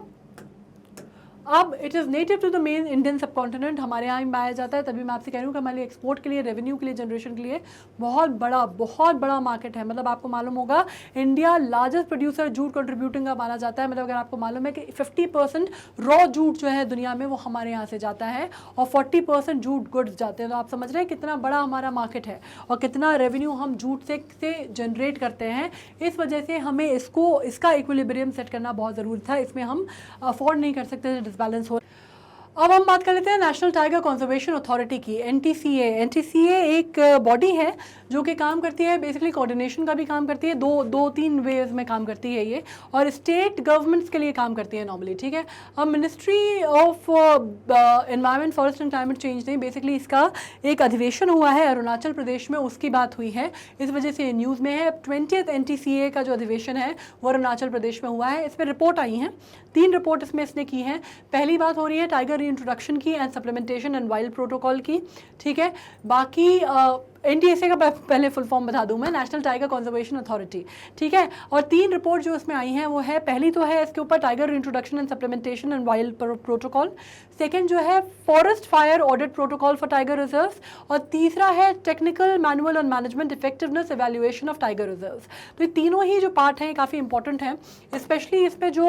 अब it is native to the main Indian sub continent, हमारे यहाँ पाया जाता है। तभी मैं आपसे कह रही हूँ कि हमारे लिए एक्सपोर्ट के लिए, रेवेन्यू के लिए, जनरेशन के लिए बहुत बड़ा मार्केट है। मतलब आपको मालूम होगा India largest producer jute contributing का माना जाता है। मतलब अगर आपको मालूम है कि 50% रॉ जूट जो है दुनिया में वो हमारे यहाँ से जाता है और 40% जूट गुड्स जाते हैं। तो आप समझ रहे हैं कितना बड़ा हमारा मार्केट है और कितना रेवेन्यू हम जूट से जनरेट करते हैं। इस वजह से हमें इसका इक्विलिब्रियम सेट करना बहुत ज़रूरी था। इसमें हम अफोर्ड नहीं कर सकते डिसबैलेंस हो। अब हम बात कर लेते हैं नेशनल टाइगर कंजर्वेशन अथॉरिटी की, एनटीसीए। एनटीसीए एक बॉडी है जो कि काम करती है, बेसिकली कोऑर्डिनेशन का भी काम करती है, दो तीन वेज में काम करती है ये, और स्टेट गवर्नमेंट्स के लिए काम करती है नॉर्मली। ठीक है, अब ministry of environment, forest and climate change ने बेसिकली इसका एक अधिवेशन हुआ है अरुणाचल प्रदेश में, उसकी बात हुई है, इस वजह से न्यूज़ में है। 20th एनटीसीए का जो अधिवेशन है वो अरुणाचल प्रदेश में हुआ है। इसमें रिपोर्ट आई हैं, 3 रिपोर्ट इसमें इसने की हैं। पहली बात हो रही है टाइगर इंट्रोडक्शन की and supplementation and wild protocol की। ठीक है, बाकी एनटीएसए का पहले फुल फॉर्म बता दूं मैं, नेशनल टाइगर कंजर्वेशन अथॉरिटी। ठीक है, और 3 रिपोर्ट जो इसमें आई हैं वो है, पहली तो है इसके ऊपर tiger introduction and supplementation and wild protocol, second जो है forest fire audit protocol for tiger reserves, और तीसरा है technical manual on management effectiveness evaluation of tiger reserves. तो ये तीनों ही जो पार्ट हैं काफ़ी इंपॉर्टेंट हैं, स्पेशली इसमें जो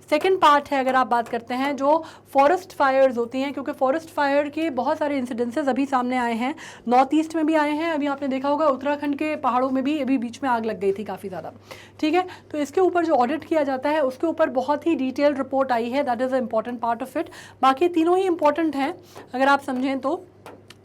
सेकेंड पार्ट है, अगर आप बात करते हैं जो फॉरेस्ट फायर्स होती हैं, क्योंकि फॉरेस्ट फायर के बहुत सारे इंसिडेंसेस अभी सामने आए हैं, नॉर्थ ईस्ट में भी आए हैं, अभी आपने देखा होगा उत्तराखंड के पहाड़ों में भी अभी बीच में आग लग गई थी काफ़ी ज़्यादा। ठीक है, तो इसके ऊपर जो ऑडिट किया जाता है उसके ऊपर बहुत ही डिटेल रिपोर्ट आई है, that is a important part of it. बाकी तीनों ही इंपॉर्टेंट हैं अगर आप समझें तो।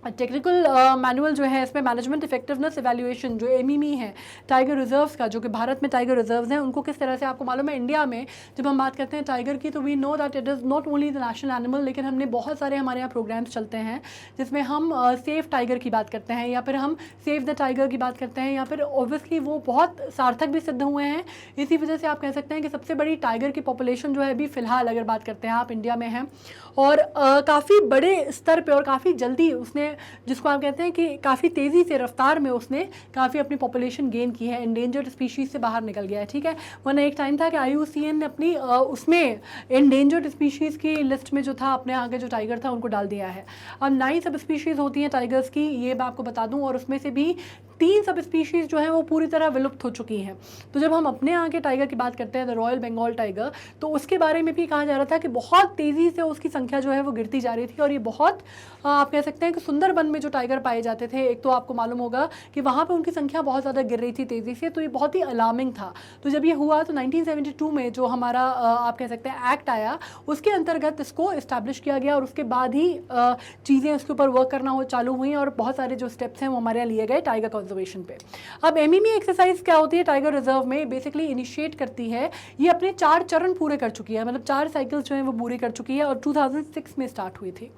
टेक्निकल मैनुअल जो है इसमें मैनेजमेंट इफेक्टिवनेस एवेल्युएशन, जो एमईएमई है टाइगर रिजर्व्स का, जो कि भारत में टाइगर रिजर्व्स हैं उनको किस तरह से, आपको मालूम है इंडिया में जब हम बात करते हैं टाइगर की, तो we know that it is not only the national animal, लेकिन हमने बहुत सारे हमारे यहाँ प्रोग्राम्स चलते हैं जिसमें हम सेफ टाइगर की बात करते हैं, या फिर हम सेव द टाइगर की बात करते हैं, या फिर ऑब्वियसली वो बहुत सार्थक भी सिद्ध हुए हैं। इसी वजह से आप कह सकते हैं कि सबसे बड़ी टाइगर की पॉपुलेशन जो है अभी फ़िलहाल अगर बात करते हैं आप इंडिया में है, और काफ़ी बड़े स्तर पर और काफ़ी जल्दी उसने, जिसको आप कहते हैं कि काफ़ी तेज़ी से रफ्तार में उसने काफ़ी अपनी पॉपुलेशन गेन की है, एंडेंजर्ड स्पीशीज़ से बाहर निकल गया है। ठीक है, वरना एक टाइम था कि IUCN ने अपनी उसमें एंडेंजर्ड स्पीशीज़ की लिस्ट में जो था अपने आगे जो टाइगर था उनको डाल दिया है। अब 9 सब स्पीशीज़ होती हैं टाइगर्स की, ये मैं आपको बता दूं, और उसमें से भी 3 सब स्पीशीज़ जो हैं वो पूरी तरह विलुप्त हो चुकी हैं। तो जब हम अपने यहाँ के टाइगर की बात करते हैं, द रॉयल बंगाल टाइगर, तो उसके बारे में भी कहा जा रहा था कि बहुत तेज़ी से उसकी संख्या जो है वो गिरती जा रही थी, और ये बहुत आप कह सकते हैं कि सुंदरबन में जो टाइगर पाए जाते थे, एक तो आपको मालूम होगा कि वहाँ पे उनकी संख्या बहुत ज़्यादा गिर रही थी तेज़ी से, तो ये बहुत ही अलार्मिंग था। तो जब ये हुआ तो 1972 में जो हमारा आप कह सकते हैं एक्ट आया, उसके अंतर्गत इसको इस्टेब्लिश किया गया, और उसके बाद ही चीज़ें उसके ऊपर वर्क करना हो चालू हुई, और बहुत सारे जो स्टेप्स हैं वो हमारे यहाँ लिए गए टाइगर कंजर्वेशन पे। अब एमईएमई एक्सरसाइज क्या होती है टाइगर रिजर्व में, बेसिकली इनिशिएट करती है, ये अपने 4 चरण पूरे कर चुकी है, मतलब 4 साइकिल्स जो हैं वो पूरी कर चुकी है, और 2006 में स्टार्ट हुई थी।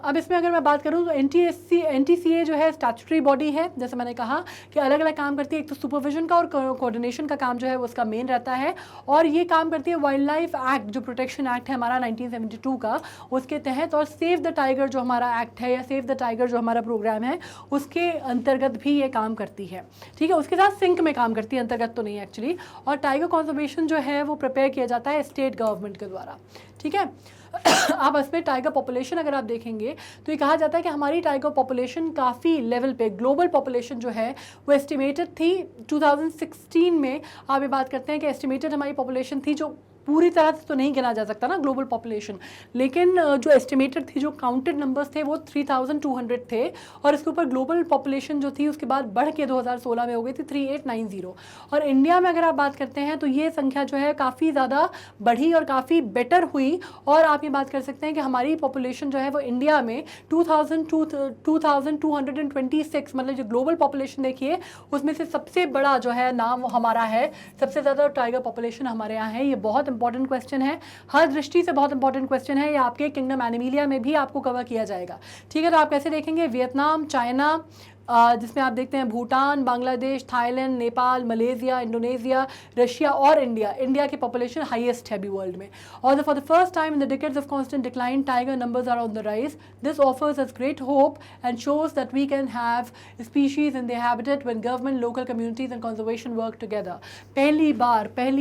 अब इसमें अगर मैं बात करूं तो एनटीसीए जो है स्टैट्यूटरी बॉडी है, जैसे मैंने कहा कि अलग अलग काम करती है, एक तो सुपरविजन का और कोऑर्डिनेशन का काम जो है वो उसका मेन रहता है, और ये काम करती है वाइल्ड लाइफ एक्ट, जो प्रोटेक्शन एक्ट है हमारा 1972 का, उसके तहत, और सेव द टाइगर जो हमारा एक्ट है, या सेव द टाइगर जो हमारा प्रोग्राम है उसके अंतर्गत भी ये काम करती है। ठीक है, उसके साथ सिंक में काम करती है, अंतर्गत तो नहीं एक्चुअली। और टाइगर कंजर्वेशन जो है वो प्रिपेयर किया जाता है स्टेट गवर्नमेंट के द्वारा। ठीक है, अब इसमें टाइगर पॉपुलेशन अगर आप देखेंगे तो ये कहा जाता है कि हमारी टाइगर पॉपुलेशन काफ़ी लेवल पे, ग्लोबल पॉपुलेशन जो है वो एस्टिमेटेड थी 2016 में। आप ये बात करते हैं कि एस्टिमेटेड हमारी पॉपुलेशन थी जो पूरी तरह से तो नहीं गिना जा सकता ना ग्लोबल पॉपुलेशन, लेकिन जो एस्टिमेटेड थी, जो काउंटेड नंबर्स थे वो 3200 थे, और इसके ऊपर ग्लोबल पॉपुलेशन जो थी उसके बाद बढ़ के 2016 में हो गई थी 3890। और इंडिया में अगर आप बात करते हैं तो ये संख्या जो है काफ़ी ज़्यादा बढ़ी और काफ़ी बेटर हुई। और आप ये बात कर सकते हैं कि हमारी पॉपुलेशन जो है वो इंडिया में 2226, मतलब जो ग्लोबल पॉपुलेशन देखिए उसमें से सबसे बड़ा जो है नाम वो हमारा है, सबसे ज़्यादा टाइगर पॉपुलेशन हमारे यहाँ है। ये बहुत इंपॉर्टेंट क्वेश्चन है, हर दृष्टि से बहुत इंपॉर्टेंट क्वेश्चन है। ये आपके किंगडम एनिमिलिया में भी आपको कवर किया जाएगा, ठीक है। तो आप कैसे देखेंगे, वियतनाम, चाइना, जिसमें आप देखते हैं Bhutan, Bangladesh, Thailand, Nepal, Malaysia, Indonesia, Russia और इंडिया। इंडिया की पॉपुलेशन हाईएस्ट है अभी वर्ल्ड में। और for the first time in the decades of constant decline, tiger numbers are on the rise. This offers us great hope and shows that we can have species in the habitat when government, local communities and conservation work together. पहली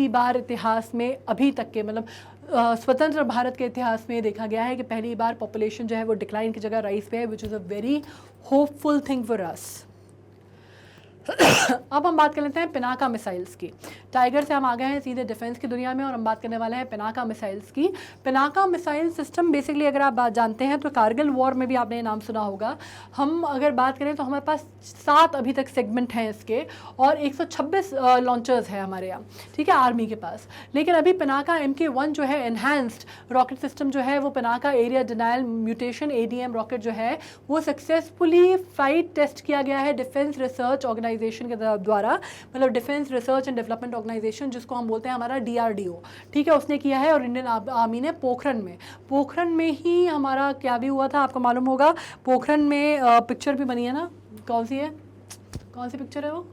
बार इतिहास में अभी तक के, मतलब स्वतंत्र भारत के इतिहास में देखा गया है कि पहली बार पॉपुलेशन जो है वो डिक्लाइन की जगह राइज पे है, which is a very hopeful thing for us. अब हम बात कर लेते हैं पिनाका मिसाइल्स की। टाइगर से हम आ गए हैं सीधे डिफेंस की दुनिया में और हम बात करने वाले हैं पिनाका मिसाइल्स की। पिनाका मिसाइल सिस्टम बेसिकली अगर आप बात जानते हैं तो कारगिल वॉर में भी आपने ये नाम सुना होगा। हम अगर बात करें तो हमारे पास 7 अभी तक सेगमेंट हैं इसके और 126 लॉन्चर्स हैं हमारे यहाँ, ठीक है, आर्मी के पास। लेकिन अभी पिनाका MK1 जो है एनहांस्ड रॉकेट सिस्टम जो है वो Pinaka area denial mutation ADM rocket जो है वो सक्सेसफुली फ्लाइट टेस्ट किया गया है डिफेंस रिसर्च ऑर्गेनाइजेशन के द्वारा, मतलब defence research and development organisation जिसको हम बोलते हैं हमारा DRDO, ठीक है, उसने किया है। और इंडियन आर्मी ने पोखरन में ही हमारा क्या भी हुआ था आपको मालूम होगा। पोखरन में पिक्चर भी बनी है ना, कौन सी पिक्चर है वो,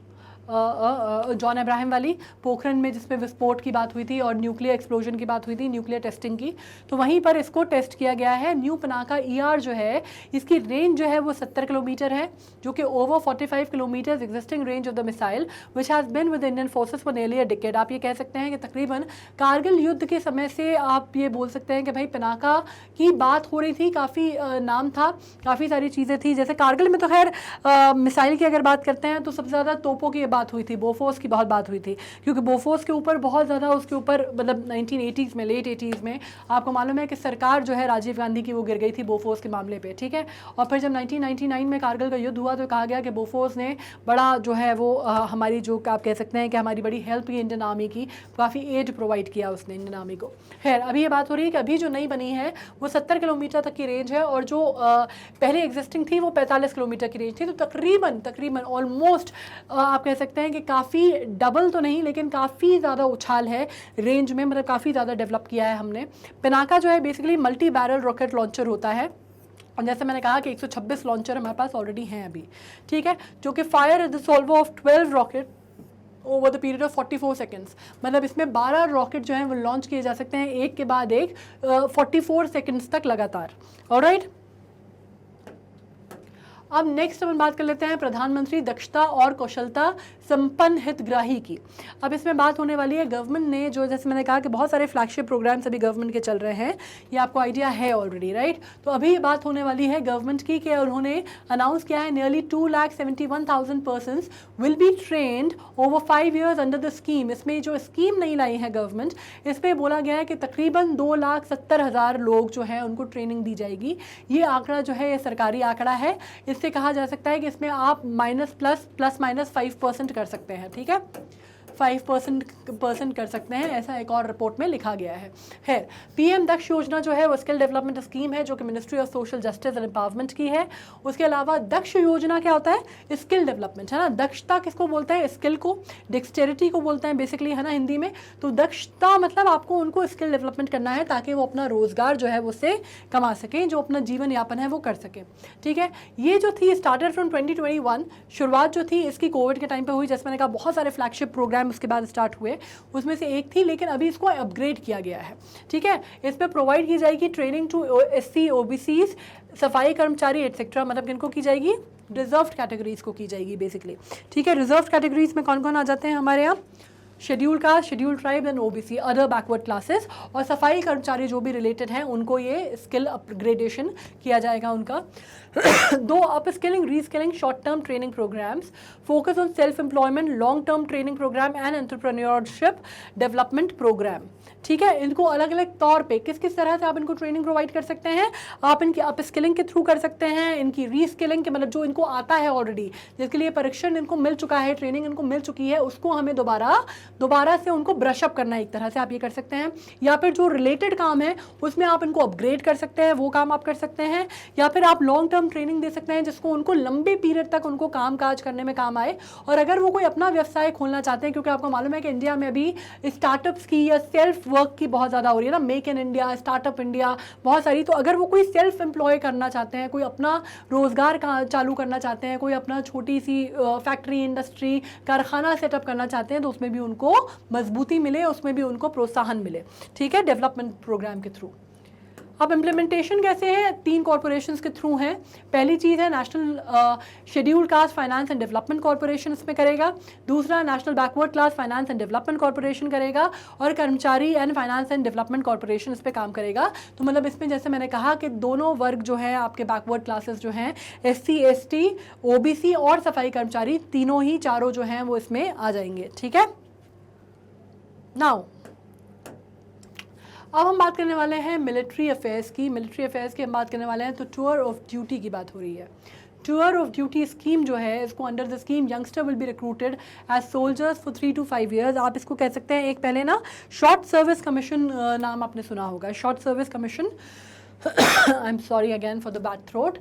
जॉन अब्राहम वाली, पोखरन में जिसमें विस्फोट की बात हुई थी और न्यूक्लियर एक्सप्लोजन की बात हुई थी, न्यूक्लियर टेस्टिंग की। तो वहीं पर इसको टेस्ट किया गया है। न्यू पिनाका ER जो है इसकी रेंज जो है वो 70 किलोमीटर है, जो कि over 45 kilometre existing range of the missile which has been with Indian forces for nearly a decade. आप ये कह सकते हैं कि तकरीबन कारगिल युद्ध के समय से आप ये बोल सकते हैं कि भाई पिनाका की बात हो रही थी, काफ़ी नाम था, काफ़ी सारी चीज़ें थी। जैसे कारगिल में तो खैर मिसाइल की अगर बात करते हैं तो सबसे ज़्यादा तोपों की बात हुई थी, बोफोर्स की बहुत बात हुई थी, क्योंकि बोफोर्स के ऊपर बहुत ज़्यादा उसके ऊपर मतलब 1980s में, लेट 80s में आपको मालूम है कि सरकार जो है राजीव गांधी की वो गिर गई थी बोफोर्स के मामले पे, ठीक है। और फिर जब 1999 में कारगिल का युद्ध हुआ तो कहा गया कि बोफोर्स ने बड़ा जो है वो हमारी जो आप कह सकते हैं कि हमारी बड़ी हेल्प की इंडियन आर्मी की, काफ़ी एड प्रोवाइड किया उसने इंडियन आर्मी को। खैर अभी ये बात हो रही है कि अभी जो नई बनी है वो 70 किलोमीटर तक की रेंज है और जो पहले एग्जिस्टिंग थी वो 45 किलोमीटर की रेंज थी। तो तकरीबन ऑलमोस्ट आप कह सकते हैं कि काफ़ी डबल तो नहीं लेकिन काफ़ी ज़्यादा उछाल है रेंज में, मतलब काफ़ी ज़्यादा डेवलप किया है हमने। पिनाका जो है basically multi barrel rocket launcher होता है और जैसे मैंने कहा कि 126 लॉन्चर हमारे पास ऑलरेडी हैं अभी, ठीक है, जो कि fire the salvo of 12 rocket over the period of 44 seconds, मतलब इसमें 12 रॉकेट जो हैं वो लॉन्च किए जा सकते हैं एक के बाद एक 44 सेकेंड्स तक लगातार। ऑलराइट, अब नेक्स्ट अपन बात कर लेते हैं प्रधानमंत्री दक्षता और कौशलता संपन्न हितग्राही की। अब इसमें बात होने वाली है गवर्नमेंट ने जो, जैसे मैंने कहा कि बहुत सारे फ्लैगशिप प्रोग्राम्स अभी गवर्नमेंट के चल रहे हैं, ये आपको आइडिया है ऑलरेडी, राइट। तो अभी ये बात होने वाली है गवर्नमेंट की कि उन्होंने अनाउंस किया है nearly 2,71,000 persons will be trend over 5 years under the scheme. इसमें जो स्कीम नहीं लाई है गवर्नमेंट, इस पर बोला गया है कि तकरीबन 2,70,000 लोग जो हैं उनको ट्रेनिंग दी जाएगी। ये आंकड़ा जो है ये सरकारी आंकड़ा है, इससे कहा जा सकता है कि इसमें आप -5% कर सकते हैं, ठीक है, 5% कर सकते हैं, ऐसा एक और रिपोर्ट में लिखा गया है। PM दक्ष योजना जो है वो स्किल डेवलपमेंट स्कीम है जो कि ministry of social justice and empowerment की है। उसके अलावा दक्ष योजना क्या होता है, स्किल डेवलपमेंट, है ना। दक्षता किसको बोलते हैं, स्किल को, डेक्सटेरिटी को बोलते हैं बेसिकली, है ना, हिंदी में। तो दक्षता मतलब आपको उनको स्किल डेवलपमेंट करना है ताकि वो अपना रोजगार जो है वो उससे कमा सकें, जो अपना जीवन यापन है वो कर सकें, ठीक है। ये जो थी स्टार्टेड फ्रॉम 2021, शुरुआत जो थी इसकी कोविड के टाइम पे हुई, जैसे मैंने कहा बहुत सारे फ्लैगशिप प्रोग्राम उसके बाद स्टार्ट हुए, उसमें से एक थी, लेकिन अभी इसको अपग्रेड किया गया है, ठीक है। इस पर प्रोवाइड की जाएगी ट्रेनिंग टू SC OBCs, सफाई कर्मचारी एटसेट्रा, मतलब किनको की जाएगी, रिजर्व्ड कैटेगरीज को की जाएगी बेसिकली, ठीक है। रिजर्व्ड कैटेगरीज में कौन कौन आ जाते हैं हमारे यहाँ, schedule caste, schedule tribe and OBC, other backward classes, और सफाई कर्मचारी जो भी रिलेटेड हैं उनको ये स्किल अपग्रेडेशन किया जाएगा उनका। 2 up skilling reskilling short term training programmes, focus on self employment long term training programme and entrepreneurship development programme. ठीक है, इनको अलग अलग तौर पे किस किस तरह से आप इनको ट्रेनिंग प्रोवाइड कर सकते हैं। आप इनकी अप स्किलिंग के थ्रू कर सकते हैं, इनकी रीस्किलिंग के मतलब जो इनको आता है ऑलरेडी, जिसके लिए परीक्षण इनको मिल चुका है, ट्रेनिंग इनको मिल चुकी है, उसको हमें दोबारा से उनको ब्रश अप करना है, एक तरह से आप ये कर सकते हैं। या फिर जो रिलेटेड काम है उसमें आप इनको अपग्रेड कर सकते हैं, वो काम आप कर सकते हैं। या फिर आप लॉन्ग टर्म ट्रेनिंग दे सकते हैं जिसको उनको लंबे पीरियड तक उनको काम काज करने में काम आए। और अगर वो कोई अपना व्यवसाय खोलना चाहते हैं, क्योंकि आपको मालूम है कि इंडिया में अभी स्टार्टअप्स की या सेल्फ वर्क की बहुत ज़्यादा हो रही है ना, make in India, startup India, बहुत सारी। तो अगर वो कोई सेल्फ एम्प्लॉय करना चाहते हैं, कोई अपना रोजगार चालू करना चाहते हैं, कोई अपना छोटी सी फैक्ट्री, इंडस्ट्री, कारखाना सेटअप करना चाहते हैं, तो उसमें भी उनको मजबूती मिले, उसमें भी उनको प्रोत्साहन मिले। ठीक है, डेवलपमेंट प्रोग्राम के थ्रू। अब इम्प्लीमेंटेशन कैसे है, 3 कॉरपोरेशंस के थ्रू हैं। पहली चीज़ है national schedule caste finance and development corporation इसमें करेगा। दूसरा national backward class finance and development corporation करेगा, और कर्मचारी and finance and development corporation इस पर काम करेगा। तो मतलब इसमें जैसे मैंने कहा कि दोनों वर्ग जो है आपके बैकवर्ड क्लासेस जो हैं, SC ST OBC और सफाई कर्मचारी, तीनों ही चारों जो हैं वो इसमें आ जाएंगे। ठीक है, नाउ अब हम बात करने वाले हैं मिलिट्री अफेयर्स की। मिलिट्री अफेयर्स की हम बात करने वाले हैं, तो टूर ऑफ ड्यूटी की बात हो रही है। टूर ऑफ ड्यूटी स्कीम जो है, इसको under the scheme youngster will be recruited as soldiers for 3 to 5 years। आप इसको कह सकते हैं, एक पहले ना शॉर्ट सर्विस कमीशन नाम आपने सुना होगा, short service commission. I'm sorry again for the bad throat.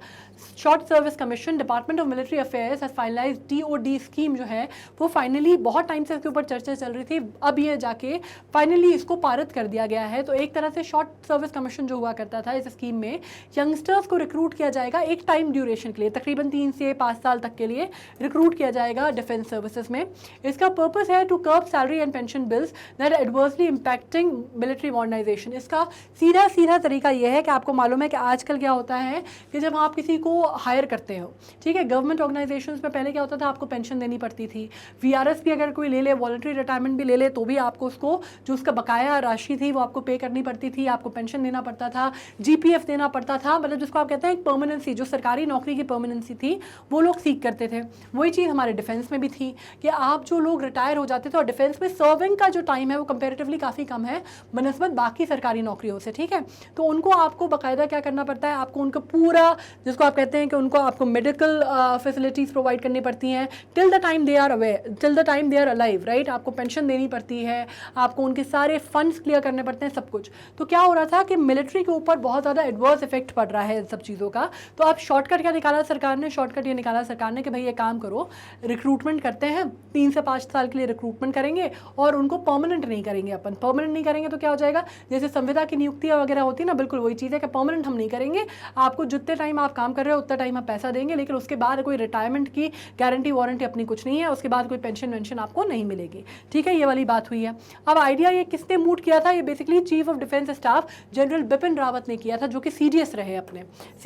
Short service commission, department of military affairs has finalise DOD scheme जो है वो फाइनली, बहुत टाइम से इसके ऊपर चर्चा चल रही थी, अब ये जाके फाइनली इसको पारित कर दिया गया है। तो एक तरह से शॉर्ट सर्विस कमीशन जो हुआ करता था, इस स्कीम में यंगस्टर्स को रिक्रूट किया जाएगा एक टाइम ड्यूरेशन के लिए, तकरीबन 3 से 5 साल तक के लिए रिक्रूट किया जाएगा डिफेंस सर्विसेज में। इसका पर्पस है to curb salary and pension bills that adversely impacting military modernisation. इसका सीधा तरीका यह है कि आपको मालूम है कि आजकल क्या होता है कि जब आप किसी को हायर करते हो, ठीक है, गवर्नमेंट ऑर्गेनाइजेशंस में पहले क्या होता था, आपको पेंशन देनी पड़ती थी। VRS भी अगर कोई ले ले, वॉलंटरी रिटायरमेंट भी ले ले, तो भी आपको उसको जो उसका बकाया राशि थी वो आपको पे करनी पड़ती थी, आपको पेंशन देना पड़ता था, GPF देना पड़ता था, मतलब जिसको आप कहते हैं एक परमानेंसी, जो सरकारी नौकरी की परमानेंसी थी वो लोग सीख करते थे। वही चीज़ हमारे डिफेंस में भी थी कि आप जो लोग रिटायर हो जाते थे, और डिफेंस में सर्विंग का जो टाइम है वो कंपेरेटिवली काफ़ी कम है बनस्बत बाकी सरकारी नौकरियों से, ठीक है। तो उनको आपको बाकायदा क्या करना पड़ता है, आपको उनका पूरा, जिसको आप कहते हैं कि उनको आपको मेडिकल फैसिलिटीज़ प्रोवाइड करनी पड़ती हैं till the time they are aware, till the time they are alive, right. आपको पेंशन देनी पड़ती है, आपको उनके सारे फंड्स क्लियर करने पड़ते हैं, सब कुछ। तो क्या हो रहा था कि मिलिट्री के ऊपर बहुत ज़्यादा एडवर्स इफेक्ट पड़ रहा है इन सब चीज़ों का। तो अब शॉर्टकट क्या निकाला सरकार ने, शॉर्टकट ये निकाला सरकार ने कि भाई ये काम करो, रिक्रूटमेंट करते हैं, 3 से 5 साल के लिए रिक्रूटमेंट करेंगे और उनको परमानेंट नहीं करेंगे। अपन परमानेंट नहीं करेंगे तो क्या हो जाएगा, जैसे संविदा की नियुक्तियाँ वगैरह होती है ना, बिल्कुल वही चीज़ है कि परमानेंट हम नहीं करेंगे, आपको जितने टाइम आप काम कर रहे हो उतना टाइम आप पैसा देंगे, लेकिन उसके बाद कोई रिटायरमेंट की गारंटी वारंटी अपनी कुछ नहीं है, उसके बाद कोई पेंशन वेंशन आपको नहीं मिलेगी, ठीक है। ये वाली बात हुई है। अब आइडिया ये किसने मूड किया था, ये basically chief of defence staff general Bipin Rawat ने किया था, जो कि CDS रहे अपने,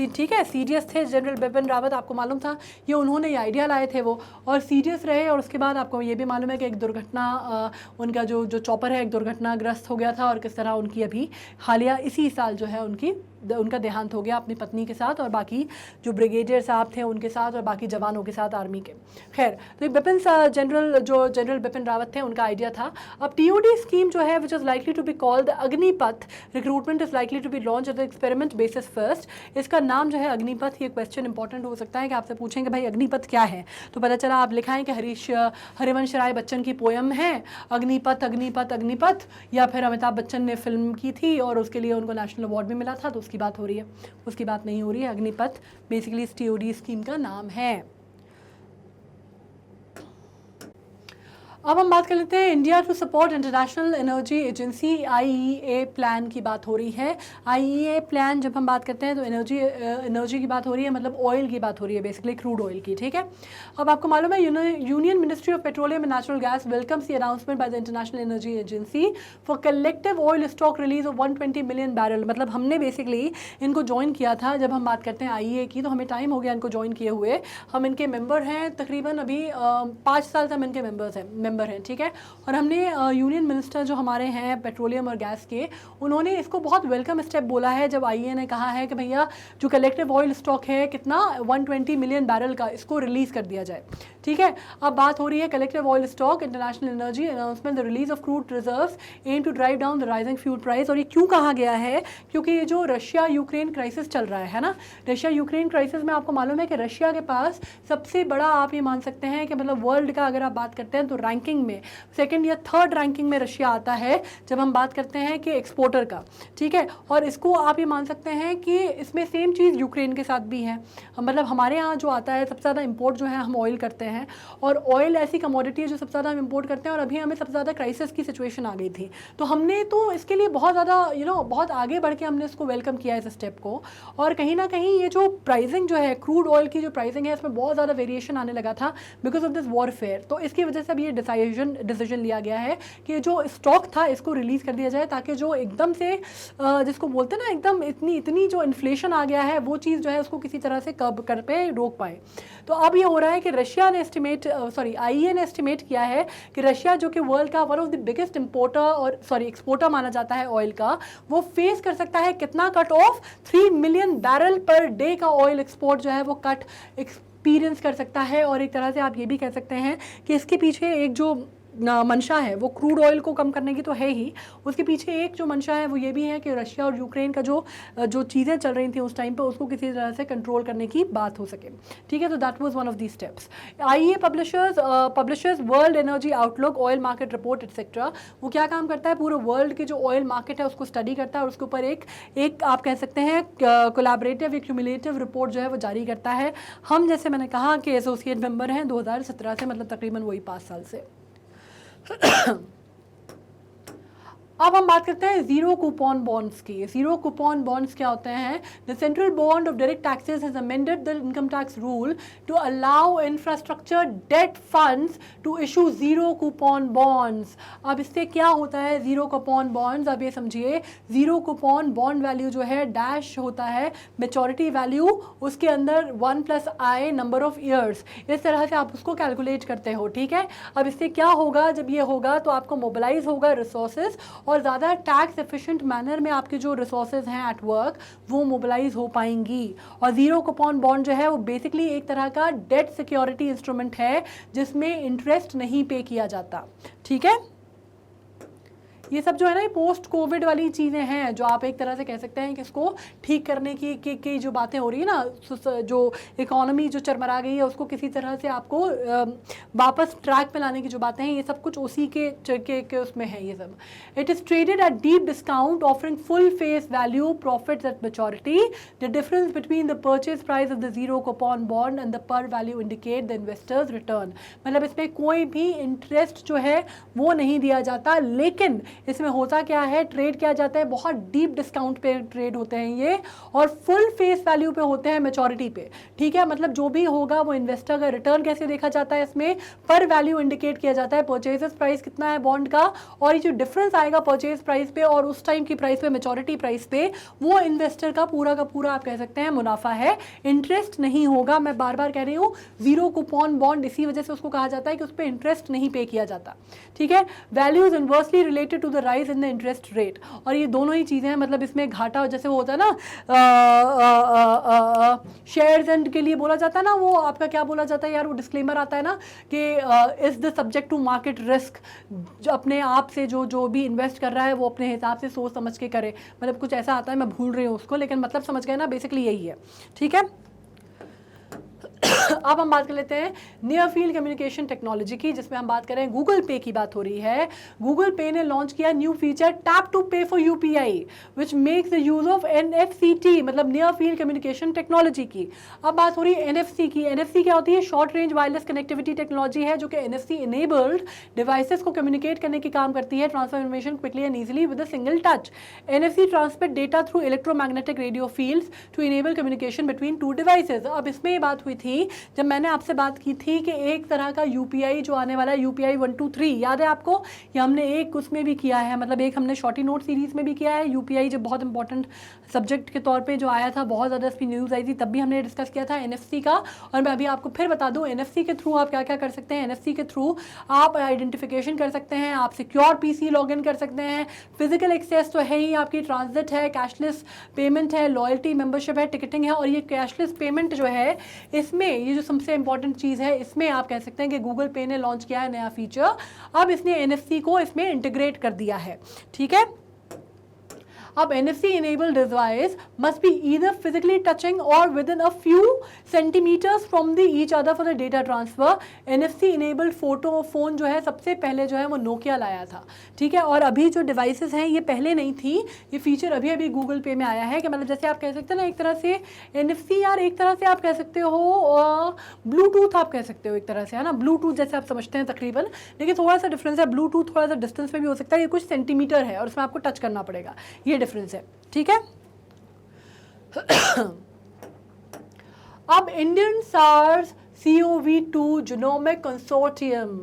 ठीक है, CDS थे जनरल बिपिन रावत, आपको मालूम था, ये उन्होंने ये आइडिया लाए थे वो, और CDS रहे। और उसके बाद आपको ये भी मालूम है कि एक दुर्घटना, उनका जो चॉपर है एक दुर्घटनाग्रस्त हो गया था, और किस तरह उनकी अभी हालिया इसी साल जो है उनका देहांत हो गया अपनी पत्नी के साथ और बाकी जो ब्रिगेडियर साहब थे उनके साथ और बाकी जवानों के साथ आर्मी के। खैर, तो जनरल बिपिन रावत थे, उनका आइडिया था। अब TOD स्कीम जो है which is likely to be called Agnipath, recruitment is likely to be launch at the experiment basis first. इसका नाम जो है अग्निपथ। ये क्वेश्चन इंपॉर्टेंट हो सकता है कि आपसे पूछेंगे भाई अग्निपथ क्या है, तो पता चला आप लिखाएं कि हरिवंश राय बच्चन की पोयम है अग्निपथ अग्निपथ अग्निपथ, या फिर अमिताभ बच्चन ने फिल्म की थी और उसके लिए उनको नेशनल अवार्ड भी मिला था, तो की बात हो रही है, उसकी बात नहीं हो रही है। अग्निपथ बेसिकली TOD स्कीम का नाम है। अब हम बात कर लेते हैं India to support international energy agency IEA plan की बात हो रही है। IEA प्लान जब हम बात करते हैं तो एनर्जी की बात हो रही है, मतलब ऑयल की बात हो रही है, बेसिकली क्रूड ऑयल की, ठीक है। अब आपको मालूम है union ministry of petroleum and natural gas welcomes the announcement by the international energy agency for collective oil stock release of 120 million barrel. मतलब हमने बेसिकली इनको ज्वाइन किया था, जब हम बात करते हैं IEA की तो हमें टाइम हो गया इनको ज्वाइन किए हुए। हम इनके मेंबर हैं, तकरीबन अभी 5 साल से हम इनके मेंबर मेंबर हैं, ठीक है। और हमने यूनियन मिनिस्टर जो हमारे हैं पेट्रोलियम और गैस के, उन्होंने इसको बहुत वेलकम स्टेप बोला है जब आईईए ने कहा है कि भैया जो कलेक्टिव ऑयल स्टॉक है कितना 120 मिलियन बैरल का, इसको रिलीज़ कर दिया जाए, ठीक है। अब बात हो रही है collective oil stock, international energy announcement, the release of crude reserves aim to drive down the rising fuel price. और ये क्यों कहा गया है? क्योंकि ये जो रशिया यूक्रेन क्राइसिस चल रहा है ना, रशिया यूक्रेन क्राइसिस में आपको मालूम है कि रशिया के पास सबसे बड़ा, आप ये मान सकते हैं कि मतलब वर्ल्ड का अगर आप बात करते हैं तो रैंकिंग में सेकंड या थर्ड रैंकिंग में रशिया आता है जब हम बात करते हैं कि एक्सपोर्टर का, ठीक है। और इसको आप ये मान सकते हैं कि इसमें सेम चीज़ यूक्रेन के साथ भी है। मतलब हमारे यहाँ जो आता है सबसे ज़्यादा इंपोर्ट जो है हम ऑयल करते हैं, और ऑयल ऐसी कमोडिटी है जो सबसे ज़्यादा हम इंपोर्ट करते हैं, और अभी हमें सबसे ज़्यादा क्राइसिस की सिचुएशन आ गई थी, तो हमने तो इसके लिए बहुत ज़्यादा बहुत आगे बढ़ के हमने इसको वेलकम किया इस स्टेप को। और कहीं ना कहीं ये जो प्राइसिंग जो है क्रूड ऑयल की जो प्राइसिंग है इसमें बहुत ज़्यादा वेरिएशन आने लगा था बिकॉज ऑफ दिस वॉरफेयर। तो इसकी वजह से अब ये डिसीजन लिया गया है कि जो स्टॉक था इसको रिलीज़ कर दिया जाए, ताकि जो एकदम से जिसको बोलते हैं ना एकदम इतनी जो इन्फ्लेशन आ गया है वो चीज़ जो है उसको किसी तरह से कब कर पे रोक पाए। तो अब ये हो रहा है कि रशिया ने आईईए ने एस्टिमेट किया है कि रशिया जो कि वर्ल्ड का one of the biggest importer और एक्सपोर्टर माना जाता है ऑयल का, वो फेस कर सकता है कितना cut off 3 million barrel per day का ऑयल एक्सपोर्ट जो है वो कट एक्सपीरियंस कर सकता है। और एक तरह से आप ये भी कह सकते हैं कि इसके पीछे एक जो मंशा है वो क्रूड ऑयल को कम करने की तो है ही, उसके पीछे एक जो मंशा है वो ये भी है कि रशिया और यूक्रेन का जो चीज़ें चल रही थी उस टाइम पे उसको किसी तरह से कंट्रोल करने की बात हो सके, ठीक है। तो that was one of the steps. IEA publishers world energy outlook, oil market report etcetera. वो क्या काम करता है? पूरे वर्ल्ड की जो ऑयल मार्केट है उसको स्टडी करता है और उसके ऊपर एक आप कह सकते हैं कोलैबोरेटिव क्यूमुलेटिव रिपोर्ट जो है वो जारी करता है। हम जैसे मैंने कहा कि एसोसिएट मेंबर हैं 2017 से, मतलब तकरीबन वही 5 साल से। अब हम बात करते हैं जीरो कूपन बॉन्ड्स की। जीरो कूपन बॉन्ड्स क्या होते हैं? The central board of direct taxes has amended the income tax rule to allow infrastructure debt funds to issue zero coupon bonds. अब इससे क्या होता है जीरो कूपन बॉन्ड्स? अब ये समझिए, जीरो कूपन बॉन्ड वैल्यू जो है डैश होता है मेच्योरिटी वैल्यू, उसके अंदर 1 + i नंबर ऑफ ईयर्स, इस तरह से आप उसको कैलकुलेट करते हो, ठीक है। अब इससे क्या होगा? जब ये होगा तो आपको मोबिलाइज होगा रिसोर्सेज और ज़्यादा टैक्स एफिशिएंट मैनर में आपके जो रिसोर्सेज हैं एट वर्क वो मोबिलाइज हो पाएंगी। और जीरो कूपन बॉन्ड जो है वो बेसिकली एक तरह का डेट सिक्योरिटी इंस्ट्रूमेंट है जिसमें इंटरेस्ट नहीं पे किया जाता, ठीक है। ये सब जो है ना ये पोस्ट कोविड वाली चीज़ें हैं जो आप एक तरह से कह सकते हैं कि इसको ठीक करने की जो बातें हो रही है ना, जो इकोनॉमी जो चरमरा गई है उसको किसी तरह से आपको वापस ट्रैक पे लाने की जो बातें हैं, ये सब कुछ उसी के उसमें है ये सब। It is traded at deep discount offering full face value profits at maturity. The difference between the purchase price of the zero coupon bond and the par value indicate the investors return. मतलब इसमें कोई भी interest जो है वो नहीं दिया जाता, लेकिन इसमें होता क्या है, ट्रेड किया जाता है बहुत डीप डिस्काउंट पे ट्रेड होते हैं ये, और फुल फेस वैल्यू पे होते हैं मेच्योरिटी पे, ठीक है। मतलब जो भी होगा वो इन्वेस्टर का रिटर्न कैसे देखा जाता है, इसमें पर वैल्यू इंडिकेट किया जाता है, परचेजेस प्राइस कितना है बॉन्ड का, और ये जो डिफरेंस आएगा परचेज प्राइस पे और उस टाइम की प्राइस पे मेच्योरिटी प्राइस पे, वो इन्वेस्टर का पूरा आप कह सकते हैं मुनाफा है, इंटरेस्ट नहीं होगा। मैं बार बार कह रही हूँ जीरो कूपन बॉन्ड इसी वजह से उसको कहा जाता है कि उस पर इंटरेस्ट नहीं पे किया जाता, ठीक है। Value is inversely related to the rise in the interest rate. और ये दोनों ही चीज़ें हैं, मतलब इसमें घाटा जैसे वो होता है ना शेयर्स एंड के लिए बोला जाता है ना, वो आपका क्या बोला जाता है यार, वो डिस्क्लेमर आता है ना कि is the subject to market risk. जो अपने आप से जो भी इन्वेस्ट कर रहा है वो अपने हिसाब से सोच समझ के करे, मतलब कुछ ऐसा आता है, मैं भूल रही हूँ उसको, लेकिन मतलब समझ गए ना, बेसिकली यही है, ठीक है। अब हम बात कर लेते हैं नियर फील्ड कम्युनिकेशन टेक्नोलॉजी की, जिसमें हम बात करें गूगल पे की बात हो रही है। गूगल पे ने लॉन्च किया new feature tap to pay for UPI which makes the use of NFCT, मतलब नियर फील्ड कम्युनिकेशन टेक्नोलॉजी की। अब बात हो रही है एनएफसी की। एनएफसी क्या होती है? Short range wireless connectivity technology है जो कि एनएफसी इनेबल्ड डिवाइसेस को कम्युनिकेट करने की काम करती है, transfer information quickly and easily with a single touch. NFC transmit data through electromagnetic radio fields to enable communication between two devices. अब इसमें ये बात हुई थी जब मैंने आपसे बात की थी कि एक तरह का यूपीआई जो आने वाला है, यूपीआई 1 2 3, याद है आपको? ये हमने एक उसमें भी किया है, मतलब एक हमने शॉर्टी नोट सीरीज़ में भी किया है। यूपीआई जो बहुत इंपॉर्टेंट सब्जेक्ट के तौर पे जो आया था, बहुत ज़्यादा इसकी न्यूज़ आई थी, तब भी हमने डिस्कस किया था एनएफसी का। और मैं अभी आपको फिर बता दूं एनएफसी के थ्रू आप क्या क्या कर सकते हैं। एनएफसी के थ्रू आप आइडेंटिफिकेशन कर सकते हैं, आप सिक्योर पीसी लॉगिन कर सकते हैं, फिजिकल एक्सेस तो है ही, आपकी ट्रांजिट है, कैशलेस पेमेंट है, लॉयल्टी मेंबरशिप है, टिकटिंग है। और ये कैशलेस पेमेंट जो है, इसमें ये जो सबसे इंपॉर्टेंट चीज़ है, इसमें आप कह सकते हैं कि गूगल पे ने लॉन्च किया है नया फीचर। अब इसने एनएफसी को इसमें इंटीग्रेट कर दिया है, ठीक है। अब NFC enabled device must be either physically touching or within a few centimeters from the each other for the data transfer। NFC enabled phone जो है सबसे पहले जो है वो नोकिया लाया था, ठीक है। और अभी जो डिवाइसेस हैं ये पहले नहीं थी, ये फीचर अभी अभी गूगल पे में आया है कि मतलब जैसे आप कह सकते हैं ना एक तरह से NFC, यार एक तरह से आप कह सकते हो ब्लूटूथ, आप कह सकते हो एक तरह से, है ना, ब्लूटूथ जैसे आप समझते हैं तकरीबन, लेकिन थोड़ा सा डिफरेंस है। ब्लूटूथ थोड़ा सा डिस्टेंस में भी हो सकता है, ये कुछ सेंटीमीटर है और उसमें आपको टच करना पड़ेगा, ये डिफरेंस है, ठीक है। अब Indian SARS CoV-2 genomic consortium,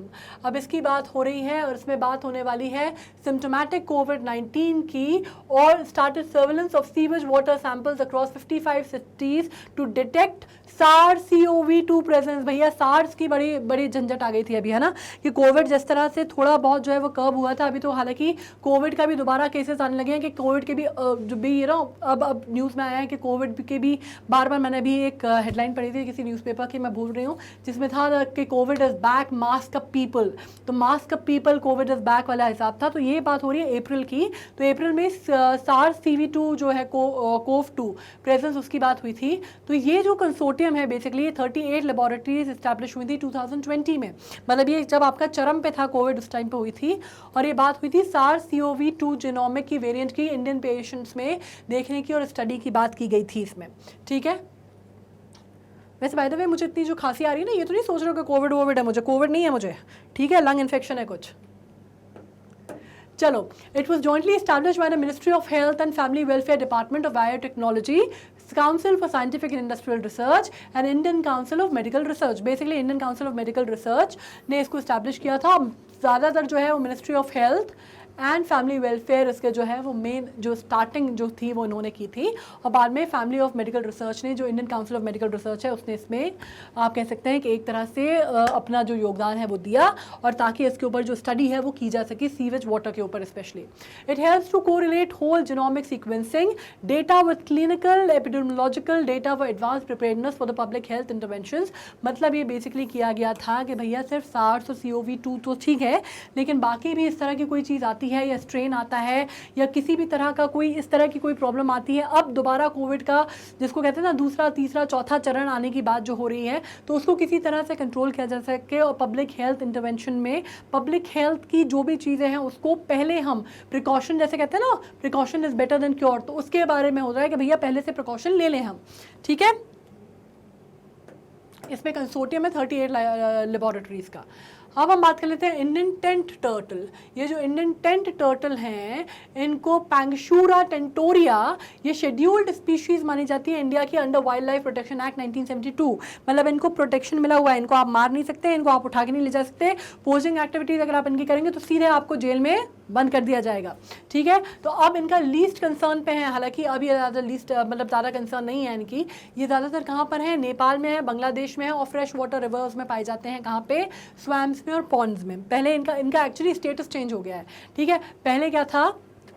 अब इसकी बात हो रही है और इसमें बात होने वाली है सिम्टोमेटिक कोविड-19 की, और started surveillance of sewage water samples across 55 cities to detect SARS-CoV-2 presence. भैया सार्स की बड़ी बड़ी झंझट आ गई थी अभी, है ना, कि कोविड जिस तरह से थोड़ा बहुत जो है वो कर्व हुआ था, अभी तो हालांकि कोविड का भी दोबारा केसेस आने लगे हैं, कि कोविड के भी जो भी ये ना अब न्यूज़ में आया है कि कोविड के भी बार बार, मैंने अभी एक हेडलाइन पढ़ी थी किसी न्यूज़पेपर की, मैं भूल रही हूँ, जिसमें था कि COVID is back, mask up people, तो mask up people COVID is back वाला हिसाब था। तो ये बात हो रही है अप्रैल की, तो अप्रैल में SARS-CoV-2 जो है CoV-2 प्रेजेंस उसकी बात हुई थी। तो ये जो कंसोर्टियम है बेसिकली 38 लेबोरेटरीज इस्टेब्लिश हुई थी 2020 में, मतलब ये जब आपका चरम पे था कोविड उस टाइम पे हुई थी, और ये बात हुई थी SARS-CoV-2 जीनोमिक की वेरिएंट की इंडियन पेशेंट्स में देखने की और स्टडी की बात की गई थी इसमें, ठीक है। वैसे बाय द वे मुझे इतनी जो खांसी आ रही है ना, ये तो नहीं सोच रहे हो कि कोविड है, मुझे कोविड नहीं है मुझे, ठीक है, लंग इन्फेक्शन है कुछ। चलो, it was jointly established by the ministry of health and family welfare department of biotechnology, council for scientific and industrial research and Indian council of medical research. Basically Indian council of medical research ने इसको establish किया था। ज़्यादातर जो है वो ministry of health and family welfare इसके जो है वो मेन जो स्टार्टिंग जो थी वो उन्होंने की थी, और बाद में फैमिली ऑफ मेडिकल रिसर्च ने, जो Indian council of medical research है, उसने इसमें आप कह सकते हैं कि एक तरह से अपना जो योगदान है वो दिया, और ताकि इसके ऊपर जो स्टडी है वो की जा सके सीवेज वाटर के ऊपर specially. It helps to correlate whole genomic sequencing data with clinical epidemiological data for advance preparedness for the public health interventions. मतलब ये बेसिकली किया गया था कि भैया सिर्फ सार्स और CoV-2 तो ठीक है, लेकिन बाकी भी इस तरह की कोई चीज़ आती है या स्ट्रेन आता है या किसी भी तरह का कोई इस तरह की कोई प्रॉब्लम आती है, अब दोबारा कोविड का जिसको कहते हैं ना दूसरा तीसरा चौथा चरण आने की बात जो हो रही है, तो उसको किसी तरह से कंट्रोल किया जा सके, और पब्लिक हेल्थ इंटरवेंशन में पब्लिक हेल्थ की जो भी चीज़ें हैं उसको पहले हम प्रिकॉशन, जैसे कहते हैं ना precaution is better than cure, तो उसके बारे में हो रहा है कि भैया पहले से प्रिकॉशन ले लें हम, ठीक है। इसमें कंसोर्टियम है 38 लेबोरेटरीज़ का। अब हम बात कर लेते हैं इंडियन टेंट टर्टल। ये जो इंडियन टेंट टर्टल हैं इनको पैंगशूरा टेंटोरिया, ये शेड्यूल्ड स्पीशीज़ मानी जाती है इंडिया की under wild life protection act 1972। मतलब इनको प्रोटेक्शन मिला हुआ है, इनको आप मार नहीं सकते, इनको आप उठा के नहीं ले जा सकते। पोजिंग एक्टिविटीज़ अगर आप इनकी करेंगे तो सीधे आपको जेल में बंद कर दिया जाएगा, ठीक है। तो अब इनका लीस्ट कंसर्न पे है, हालांकि अब ये ज़्यादा लीस्ट मतलब ज़्यादा कंसर्न नहीं है इनकी। ये ज़्यादातर कहाँ पर है, नेपाल में है, बांग्लादेश में है, और फ्रेश वाटर रिवर्स में पाए जाते हैं, कहाँ पे, स्वैम्स में और पॉन्ड्स में। पहले इनका एक्चुअली स्टेटस चेंज हो गया है, ठीक है। पहले क्या था,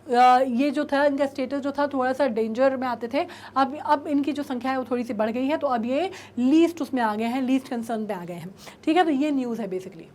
ये जो था इनका स्टेटस जो था थोड़ा सा डेंजर में आते थे, अब इनकी जो संख्या है वो थोड़ी सी बढ़ गई है, तो अब ये लीस्ट उसमें आ गए हैं, लीस्ट कंसर्न पे आ गए हैं, ठीक है। तो ये न्यूज़ है बेसिकली।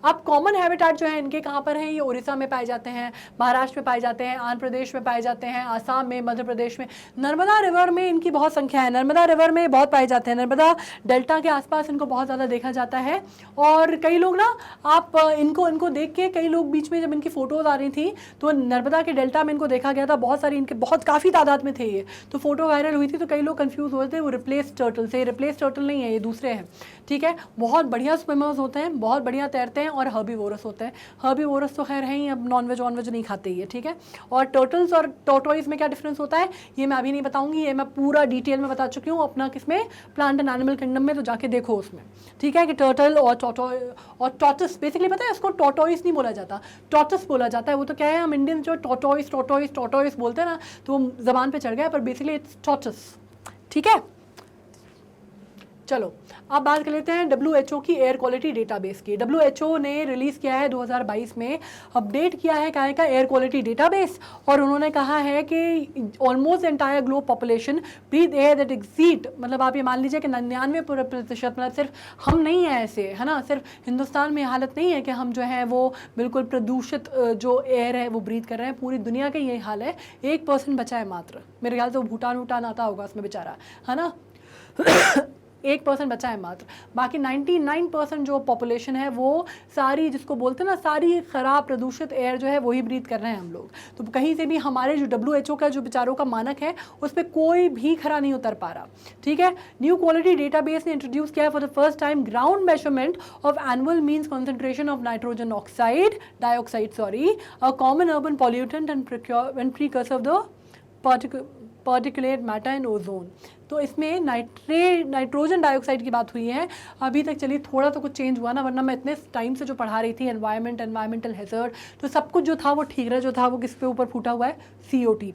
अब कॉमन हैबिटेट जो है इनके कहाँ पर हैं, ये उड़ीसा में पाए जाते हैं, महाराष्ट्र में पाए जाते हैं, आंध्र प्रदेश में पाए जाते हैं, आसाम में, मध्य प्रदेश में, नर्मदा रिवर में इनकी बहुत संख्या है, नर्मदा रिवर में बहुत पाए जाते हैं, नर्मदा डेल्टा के आसपास इनको बहुत ज़्यादा देखा जाता है। और कई लोग ना आप इनको देख के, कई लोग बीच में जब इनकी फ़ोटोज़ आ रही थी तो नर्मदा के डेल्टा में इनको देखा गया था, बहुत सारी इनके बहुत काफ़ी तादाद में थे ये, तो फोटो वायरल हुई थी, तो कई लोग कन्फ्यूज़ हुए थे वो रिप्लेस टर्टल से। रिप्लेस टर्टल नहीं है, ये दूसरे हैं, ठीक है। बहुत बढ़िया स्विमर्स होते हैं, बहुत बढ़िया तैरते हैं, हैं और हर्बीवोरस होते हैं। हर्बीवोरस तो खैर है ही, अब नॉनवेज वॉनवेज नहीं खाते ही है, ठीक है। और टर्टल्स और टॉर्टोइज में क्या डिफरेंस होता है ये मैं अभी नहीं बताऊंगी, ये मैं पूरा डिटेल में बता चुकी हूँ अपना किसमें, प्लांट एंड एनिमल किंगडम में, तो जाके देखो उसमें, ठीक है। कि टर्टल और टॉर्टस, बेसिकली पता है इसको टॉर्टोइज नहीं बोला जाता, टॉर्टस बोला जाता है। वो तो क्या है, हम इंडियन जो टॉर्टोइज बोलते हैं ना, तो जबान पे चढ़ गया, पर बेसिकली इट्स टॉर्टस, ठीक है। चलो अब बात कर लेते हैं WHO की एयर क्वालिटी डेटाबेस की। WHO ने रिलीज़ किया है 2022 में, अपडेट किया है का एयर क्वालिटी डेटाबेस, और उन्होंने कहा है कि almost entire globe population breathe air that exceed, मतलब आप ये मान लीजिए कि 99%, मतलब सिर्फ हम नहीं है ऐसे, है ना, सिर्फ हिंदुस्तान में हालत नहीं है कि हम जो है वो बिल्कुल प्रदूषित जो एयर है वो ब्रीथ कर रहे हैं, पूरी दुनिया का यही हाल है। 1% बचा है मात्र, मेरे ख्याल से भूटान आता होगा उसमें बेचारा, है ना 1% बचा है मात्र, बाकी 99% जो पॉपुलेशन है वो सारी, जिसको बोलते हैं ना सारी ख़राब प्रदूषित एयर जो है वही ब्रीथ कर रहे हैं हम लोग। तो कहीं से भी हमारे जो WHO का जो विचारों का मानक है उस पर कोई भी खरा नहीं उतर पा रहा, ठीक है। न्यू क्वालिटी डेटाबेस ने इंट्रोड्यूस किया है for the first time ground measurement of annual means concentration of nitrogen dioxide a common urban pollutant and precursor of the particulate matter and ozone. तो इसमें नाइट्रोजन डाइऑक्साइड की बात हुई है। अभी तक चलिए थोड़ा तो कुछ चेंज हुआ ना, वरना मैं इतने टाइम से जो पढ़ा रही थी एनवायरमेंटल हैजर्ड, तो सब कुछ जो था वो ठीक रहा, जो था वो किस पे ऊपर फूटा हुआ है, CO2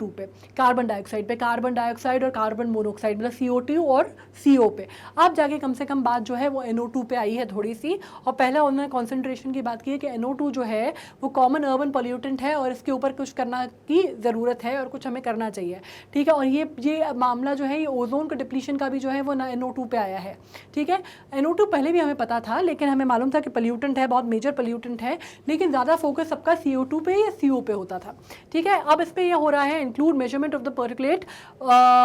पे, कार्बन डाइऑक्साइड पे, कार्बन डाइऑक्साइड और कार्बन मोनोऑक्साइड, मतलब CO2 और CO पे। अब जाके कम से कम बात जो है वो NO2 पे आई है थोड़ी सी, और पहले उन्होंने कॉन्सेंट्रेशन की बात की है कि NO2 जो है वो कॉमन अर्बन पॉल्यूटेंट है और इसके ऊपर कुछ करना की ज़रूरत है और कुछ हमें करना चाहिए, ठीक है। और ये मामला जो है ये ओजोन का डिप्लीशन का भी जो है वो NO2 पे आया है, ठीक है। NO2 पहले भी हमें पता था, लेकिन हमें मालूम था कि पोल्यूटेंट है, बहुत मेजर पोल्यूटेंट है, लेकिन ज़्यादा फोकस सबका CO2 पे या CO पे होता था, ठीक है। अब इस पे ये हो रहा है include measurement of the particulate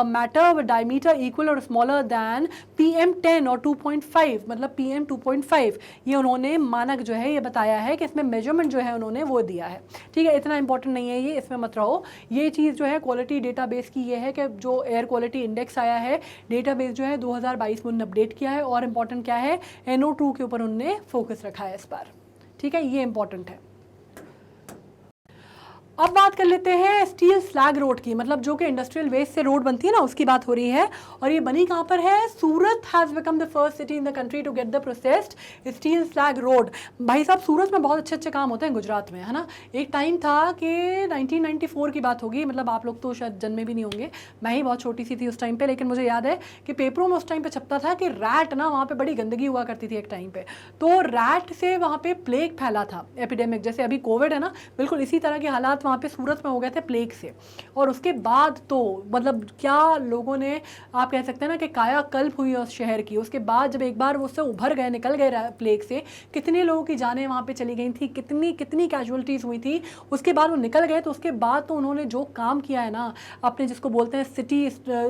matter with diameter equal और स्मॉलर दैन PM10 और 2.5, मतलब PM 2.5, ये उन्होंने मानक जो है ये बताया है कि इसमें मेजरमेंट जो है उन्होंने वो दिया है, ठीक है। इतना इंपॉर्टेंट नहीं है ये, इसमें मत रहो। ये चीज़ जो है क्वालिटी डेटाबेस की ये है कि जो एयर क्वालिटी इंडेक्स आया है, डेटाबेस जो है 2022 में उन्होंने अपडेट किया है, और इम्पॉर्टेंट क्या है, NO2 के ऊपर उन्होंने फोकस रखा है इस बार, ठीक है, ये इंपॉर्टेंट है। अब बात कर लेते हैं स्टील स्लैग रोड की, मतलब जो कि इंडस्ट्रियल वेस्ट से रोड बनती है ना, उसकी बात हो रही है। और ये बनी कहाँ पर है, Surat has become the first city in the country to get the processed steel slag road. भाई साहब सूरत में बहुत अच्छे अच्छे काम होते हैं गुजरात में, है ना। एक टाइम था कि 1994 की बात होगी, मतलब आप लोग तो शायद जन्मे भी नहीं होंगे, मैं ही बहुत छोटी सी थी उस टाइम पे, लेकिन मुझे याद है कि पेपरों में उस टाइम पे छपता था कि रैट ना वहाँ पे बड़ी गंदगी हुआ करती थी एक टाइम पे, तो रैट से वहाँ पे प्लेग फैला था, एपिडेमिक, जैसे अभी कोविड है ना, बिल्कुल इसी तरह के हालात वहाँ पे सूरत में हो गए थे प्लेग से। और उसके बाद तो मतलब क्या लोगों ने, आप कह सकते हैं ना कि कायाकल्प हुई उस शहर की। उसके बाद जब एक बार वो उससे उभर गए, निकल गए प्लेग से, कितने लोगों की जानें वहाँ पे चली गई थी, कितनी कितनी कैजुअलिटीज़ हुई थी। उसके बाद वो निकल गए, तो उसके बाद तो उन्होंने जो काम किया है ना अपने, जिसको बोलते हैं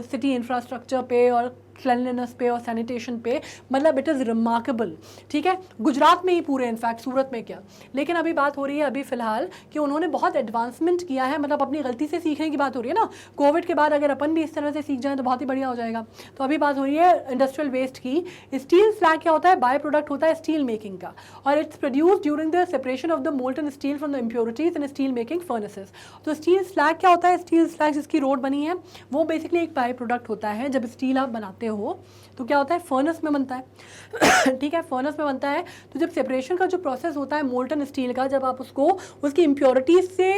सिटी इंफ्रास्ट्रक्चर पे और क्लिनलीनेस पे और सैनिटेशन पे, मतलब इट इज़ रिमार्केबल, ठीक है। गुजरात में ही पूरे, इनफैक्ट सूरत में क्या। लेकिन अभी बात हो रही है अभी फ़िलहाल कि उन्होंने बहुत एडवांसमेंट किया है, मतलब अपनी गलती से सीखने की बात हो रही है ना। कोविड के बाद अगर अपन भी इस तरह से सीख जाएँ तो बहुत ही बढ़िया हो जाएगा। तो अभी बात हो रही है इंडस्ट्रियल वेस्ट की। स्टील स्लैग क्या होता है, बाय प्रोडक्ट होता है स्टील मेकिंग का, और it's produced during the separation of the molten steel from the impurities in steel making furnaces. तो स्टील स्लैग क्या होता है, स्टील स्लैग जिसकी रोड बनी है वो बेसिकली एक बाय प्रोडक्ट होता है। जब स्टील आप बनाते हो तो क्या होता है, फर्नेस में बनता है ठीक है, फर्नेस में बनता है। तो जब सेपरेशन का जो प्रोसेस होता है मोल्टन स्टील का, जब आप उसको उसकी इम्प्योरिटीज से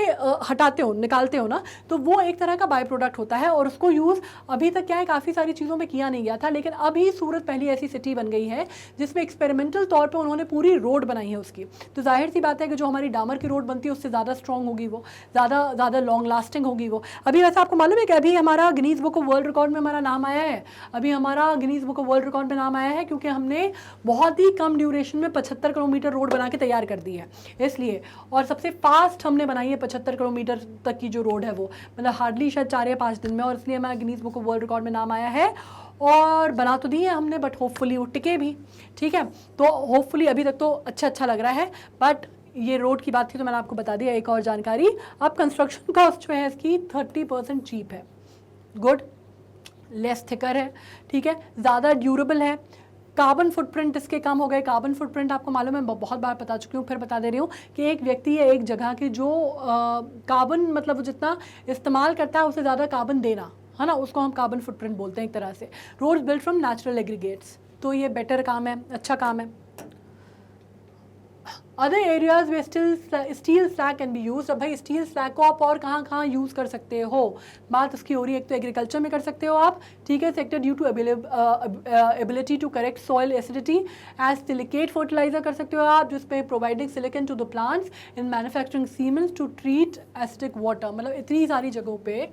हटाते हो, निकालते हो ना, तो वो एक तरह का बाय प्रोडक्ट होता है। और उसको यूज़ अभी तक क्या है, काफ़ी सारी चीज़ों में किया नहीं गया था, लेकिन अभी सूरत पहली ऐसी सिटी बन गई है जिसमें एक्सपेरिमेंटल तौर पर उन्होंने पूरी रोड बनाई है उसकी। तो जाहिर सी बात है कि जो हमारी डामर की रोड बनती है उससे ज़्यादा स्ट्रॉन्ग होगी, वो ज़्यादा लॉन्ग लास्टिंग होगी वो। अभी वैसे आपको मालूम है कि अभी हमारा Guinness book of world record में हमारा नाम आया है, अभी हमारा Guinness book of world record में नाम आया है, क्योंकि हमने बहुत ही कम ड्यूरेशन में 75 किलोमीटर रोड बना के तैयार कर दी है इसलिए। और सबसे फास्ट हमने बनाई है 75 किलोमीटर तक की जो रोड है वो, मतलब हार्डली शायद 4 या 5 दिन में, और इसलिए हमारा Guinness book of world record में नाम आया है। और बना तो दी है हमने, बट होपफुली वो टिके भी, ठीक है। तो होपफुली अभी तक तो अच्छा लग रहा है। बट ये रोड की बात थी तो मैंने आपको बता दिया एक और जानकारी। अब कंस्ट्रक्शन कॉस्ट जो है इसकी 30% चीप है, गुड, लेस थिकर है, ठीक है, ज़्यादा ड्यूरेबल है, कार्बन फुटप्रिंट इसके कम हो गए। कार्बन फुटप्रिंट आपको मालूम है, बहुत बार बता चुकी हूँ, फिर बता दे रही हूँ कि एक व्यक्ति या एक जगह की जो कार्बन मतलब जितना इस्तेमाल करता है उससे ज़्यादा कार्बन देना है ना, उसको हम कार्बन फुटप्रिंट बोलते हैं एक तरह से। Roads built from natural aggregates, तो ये बेटर काम है, अच्छा काम है। अदर एरियाज में steel slag can be use. अब भाई स्टील स्लैग को आप और कहाँ कहाँ यूज़ कर सकते हो, बात उसकी हो रही है। एक तो एग्रीकल्चर में कर सकते हो आप, ठीक है, sector due to ability to correct soil acidity. As silicate fertiliser कर सकते हो आप, जिसमें providing silicon to the plants in manufacturing cements to treat acidic water. मतलब इतनी सारी जगहों पे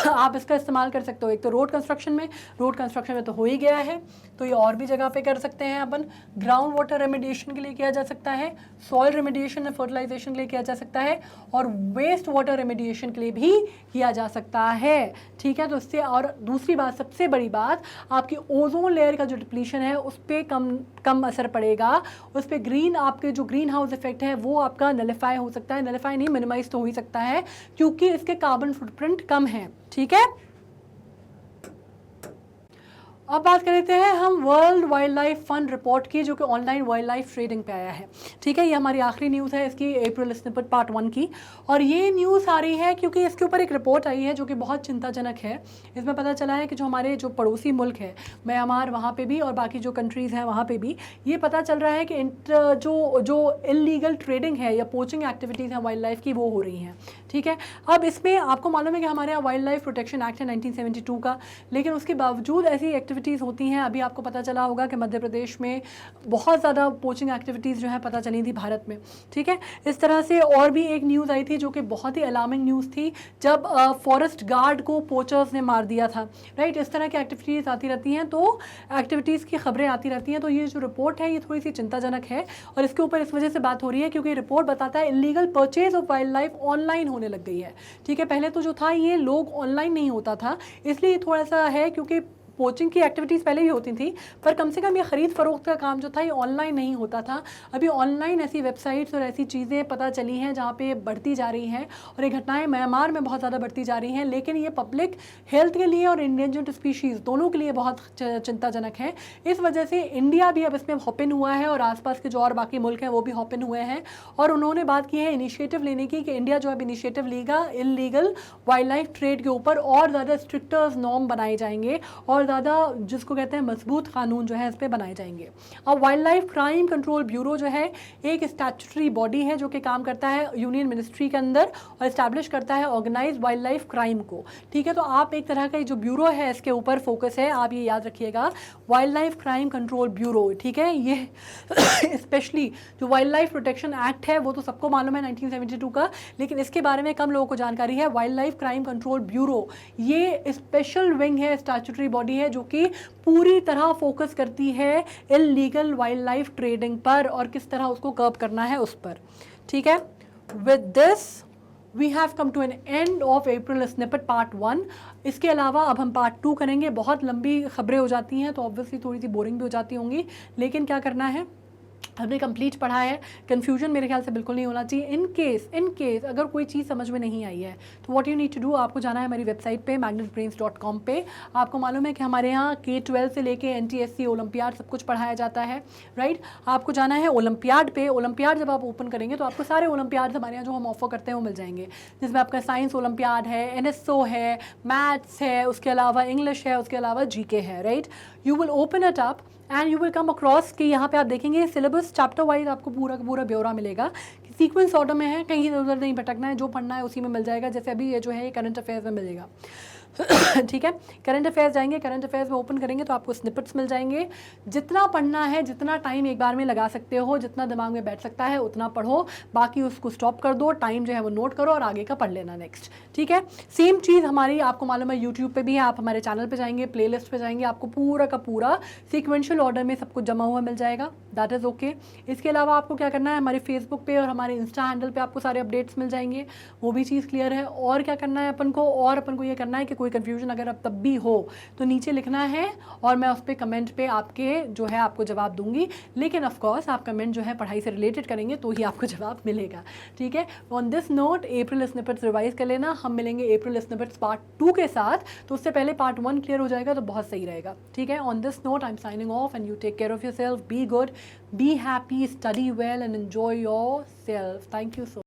आप इसका इस्तेमाल कर सकते हो। एक तो रोड कंस्ट्रक्शन में तो हो ही गया है, तो ये और भी जगह पे कर सकते हैं अपन। ग्राउंड वाटर रेमेडिएशन के लिए किया जा सकता है, सॉइल रेमेडिएशन एंड फर्टिलाइजेशन के लिए किया जा सकता है, और वेस्ट वाटर रेमेडिएशन के लिए भी किया जा सकता है, ठीक है। तो इससे, और दूसरी बात, सबसे बड़ी बात, आपकी ओजोन लेयर का जो डिप्लीशन है उस पर कम असर पड़ेगा, उस पर आपके जो ग्रीन हाउस इफेक्ट है वो आपका नलिफाई हो सकता है, नलिफाई नहीं मिनिमाइज तो हो ही सकता है, क्योंकि इसके कार्बन फुटप्रिंट कम है, ठीक है। अब बात कर लेते हैं हम world wild life fund report की, जो कि ऑनलाइन वाइल्ड लाइफ ट्रेडिंग पे आया है, ठीक है। ये हमारी आखिरी न्यूज़ है इसकी, अप्रैल स्निपेट पार्ट 1 की। और ये न्यूज़ आ रही है क्योंकि इसके ऊपर एक रिपोर्ट आई है जो कि बहुत चिंताजनक है। इसमें पता चला है कि जो हमारे जो पड़ोसी मुल्क है म्यांमार, वहाँ पे भी, और बाकी जो कंट्रीज़ हैं वहाँ पे भी ये पता चल रहा है कि जो इलीगल ट्रेडिंग है या पोचिंग एक्टिविटीज़ हैं वाइल्ड लाइफ की, वो हो रही हैं, ठीक है। अब इसमें आपको मालूम है कि हमारे यहाँ वाइल्ड लाइफ प्रोटेक्शन एक्ट है 1972 का, लेकिन उसके बावजूद ऐसी एक्टिविटीज़ होती हैं। अभी आपको पता चला होगा कि मध्य प्रदेश में बहुत ज़्यादा पोचिंग एक्टिविटीज़ जो है पता चली थी भारत में, ठीक है। इस तरह से और भी एक न्यूज़ आई थी जो कि बहुत ही अलार्मिंग न्यूज़ थी, जब फॉरेस्ट गार्ड को पोचर्स ने मार दिया था, राइट। इस तरह की एक्टिविटीज़ आती रहती हैं, तो एक्टिविटीज़ की खबरें आती रहती हैं। तो ये जो रिपोर्ट है ये थोड़ी सी चिंताजनक है, और इसके ऊपर इस वजह से बात हो रही है क्योंकि रिपोर्ट बताता है illegal purchase of wild life online होने लग गई है, ठीक है। पहले तो जो था ये लोग ऑनलाइन नहीं होता था, इसलिए थोड़ा सा है, क्योंकि पोचिंग की एक्टिविटीज़ पहले भी होती थी, पर कम से कम ये ख़रीद फ़रोख्त का काम जो था ये ऑनलाइन नहीं होता था। अभी ऑनलाइन ऐसी वेबसाइट्स और ऐसी चीज़ें पता चली हैं जहाँ पे बढ़ती जा रही हैं, और ये घटनाएं म्यांमार में बहुत ज़्यादा बढ़ती जा रही हैं। लेकिन ये पब्लिक हेल्थ के लिए और इंडेंजर्ड स्पीशीज़ दोनों के लिए बहुत चिंताजनक है। इस वजह से इंडिया भी अब इसमें हॉप इन हुआ है, और आसपास के जो और बाकी मुल्क हैं वो भी हॉप इन हुए हैं, और उन्होंने बात की है इनिशिएटिव लेने की कि इंडिया जो अब इनिशिएटिव लेगा इलीगल वाइल्ड लाइफ ट्रेड के ऊपर, और ज़्यादा स्ट्रिक्टर नॉर्म बनाए जाएंगे, और ज़्यादा जिसको कहते हैं मजबूत कानून जो है इस पर बनाए जाएंगे। अब wild life crime control bureau जो है एक स्टैट्यूटरी बॉडी है जो कि काम करता है यूनियन मिनिस्ट्री के अंदर, और इस्टेब्लिश करता है ऑर्गेनाइज वाइल्ड लाइफ क्राइम को, ठीक है। तो आप एक तरह का जो ब्यूरो है इसके ऊपर फोकस है, आप ये याद रखिएगा, wild life crime control bureau, ठीक है। ये स्पेशली जो वाइल्ड लाइफ प्रोटेक्शन एक्ट है वो तो सबको मालूम है 1972 का, लेकिन इसके बारे में कम लोगों को जानकारी है। Wild life crime control bureau ये स्पेशल विंग है, स्टैट्यूटरी बॉडी है जो कि पूरी तरह फोकस करती है इलीगल वाइल्ड लाइफ ट्रेडिंग पर, और किस तरह उसको कर्ब करना है उस पर, ठीक है। With this we have come to an end of April snippet part 1। इसके अलावा अब हम पार्ट 2 करेंगे। बहुत लंबी खबरें हो जाती हैं तो ऑब्वियसली थोड़ी सी बोरिंग भी हो जाती होंगी, लेकिन क्या करना है, हमने कंप्लीट पढ़ा है, कन्फ्यूजन मेरे ख्याल से बिल्कुल नहीं होना चाहिए। इन केस अगर कोई चीज़ समझ में नहीं आई है तो what you need to do, आपको जाना है हमारी वेबसाइट पे magnetbrains.com पे। आपको मालूम है कि हमारे यहाँ K-12 से लेके NTSC ओलंपियाड सब कुछ पढ़ाया जाता है, राइट। आपको जाना है ओलंपियाड पे। ओलंपियाड जब आप ओपन करेंगे तो आपको सारे ओलंपियाड हमारे यहाँ जो हम ऑफर करते हैं वो मिल जाएंगे, जिसमें आपका साइंस ओलंपियाड है, NSO है, मैथ्स है, उसके अलावा इंग्लिश है, उसके अलावा GK है, right. You will open it up and you will come across कि यहाँ पे आप देखेंगे सिलेबस चैप्टर वाइज आपको पूरा का पूरा ब्यौरा मिलेगा, कि सीक्वेंस ऑर्डर में है, कहीं इधर उधर नहीं भटकना है, जो पढ़ना है उसी में मिल जाएगा। जैसे अभी ये जो है करंट अफेयर्स में मिलेगा, ठीक है। करंट अफेयर्स जाएंगे, करंट अफेयर्स में ओपन करेंगे तो आपको स्निपेट्स मिल जाएंगे। जितना पढ़ना है, जितना टाइम एक बार में लगा सकते हो, जितना दिमाग में बैठ सकता है उतना पढ़ो, बाकी उसको स्टॉप कर दो, टाइम जो है वो नोट करो और आगे का पढ़ लेना नेक्स्ट, ठीक है। सेम चीज़ हमारी आपको मालूम है यूट्यूब पे भी है, आप हमारे चैनल पे जाएंगे, प्लेलिस्ट पे जाएंगे, आपको पूरा का पूरा सीक्वेंशियल ऑर्डर में सब कुछ जमा हुआ मिल जाएगा, दैट इज़ ओके। इसके अलावा आपको क्या करना है, हमारे फेसबुक पे और हमारे इंस्टा हैंडल पे आपको सारे अपडेट्स मिल जाएंगे, वो भी चीज़ क्लियर है। और क्या करना है अपन को, और अपन को ये करना है कि कोई कन्फ्यूजन अगर अब तब भी हो तो नीचे लिखना है और मैं उस पर कमेंट पे आपके जो है आपको जवाब दूंगी। लेकिन ऑफकोर्स आप कमेंट जो है पढ़ाई से रिलेटेड करेंगे तो ही आपको जवाब मिलेगा, ठीक है। On this note April snippets revise कर लेना, हम मिलेंगे अप्रैल स्निपेट्स पार्ट 2 के साथ, तो उससे पहले पार्ट 1 क्लियर हो जाएगा तो बहुत सही रहेगा, ठीक है। On this note I am signing off and you take care of yourself, be good, be happy, study well and enjoy yourself. Thank you so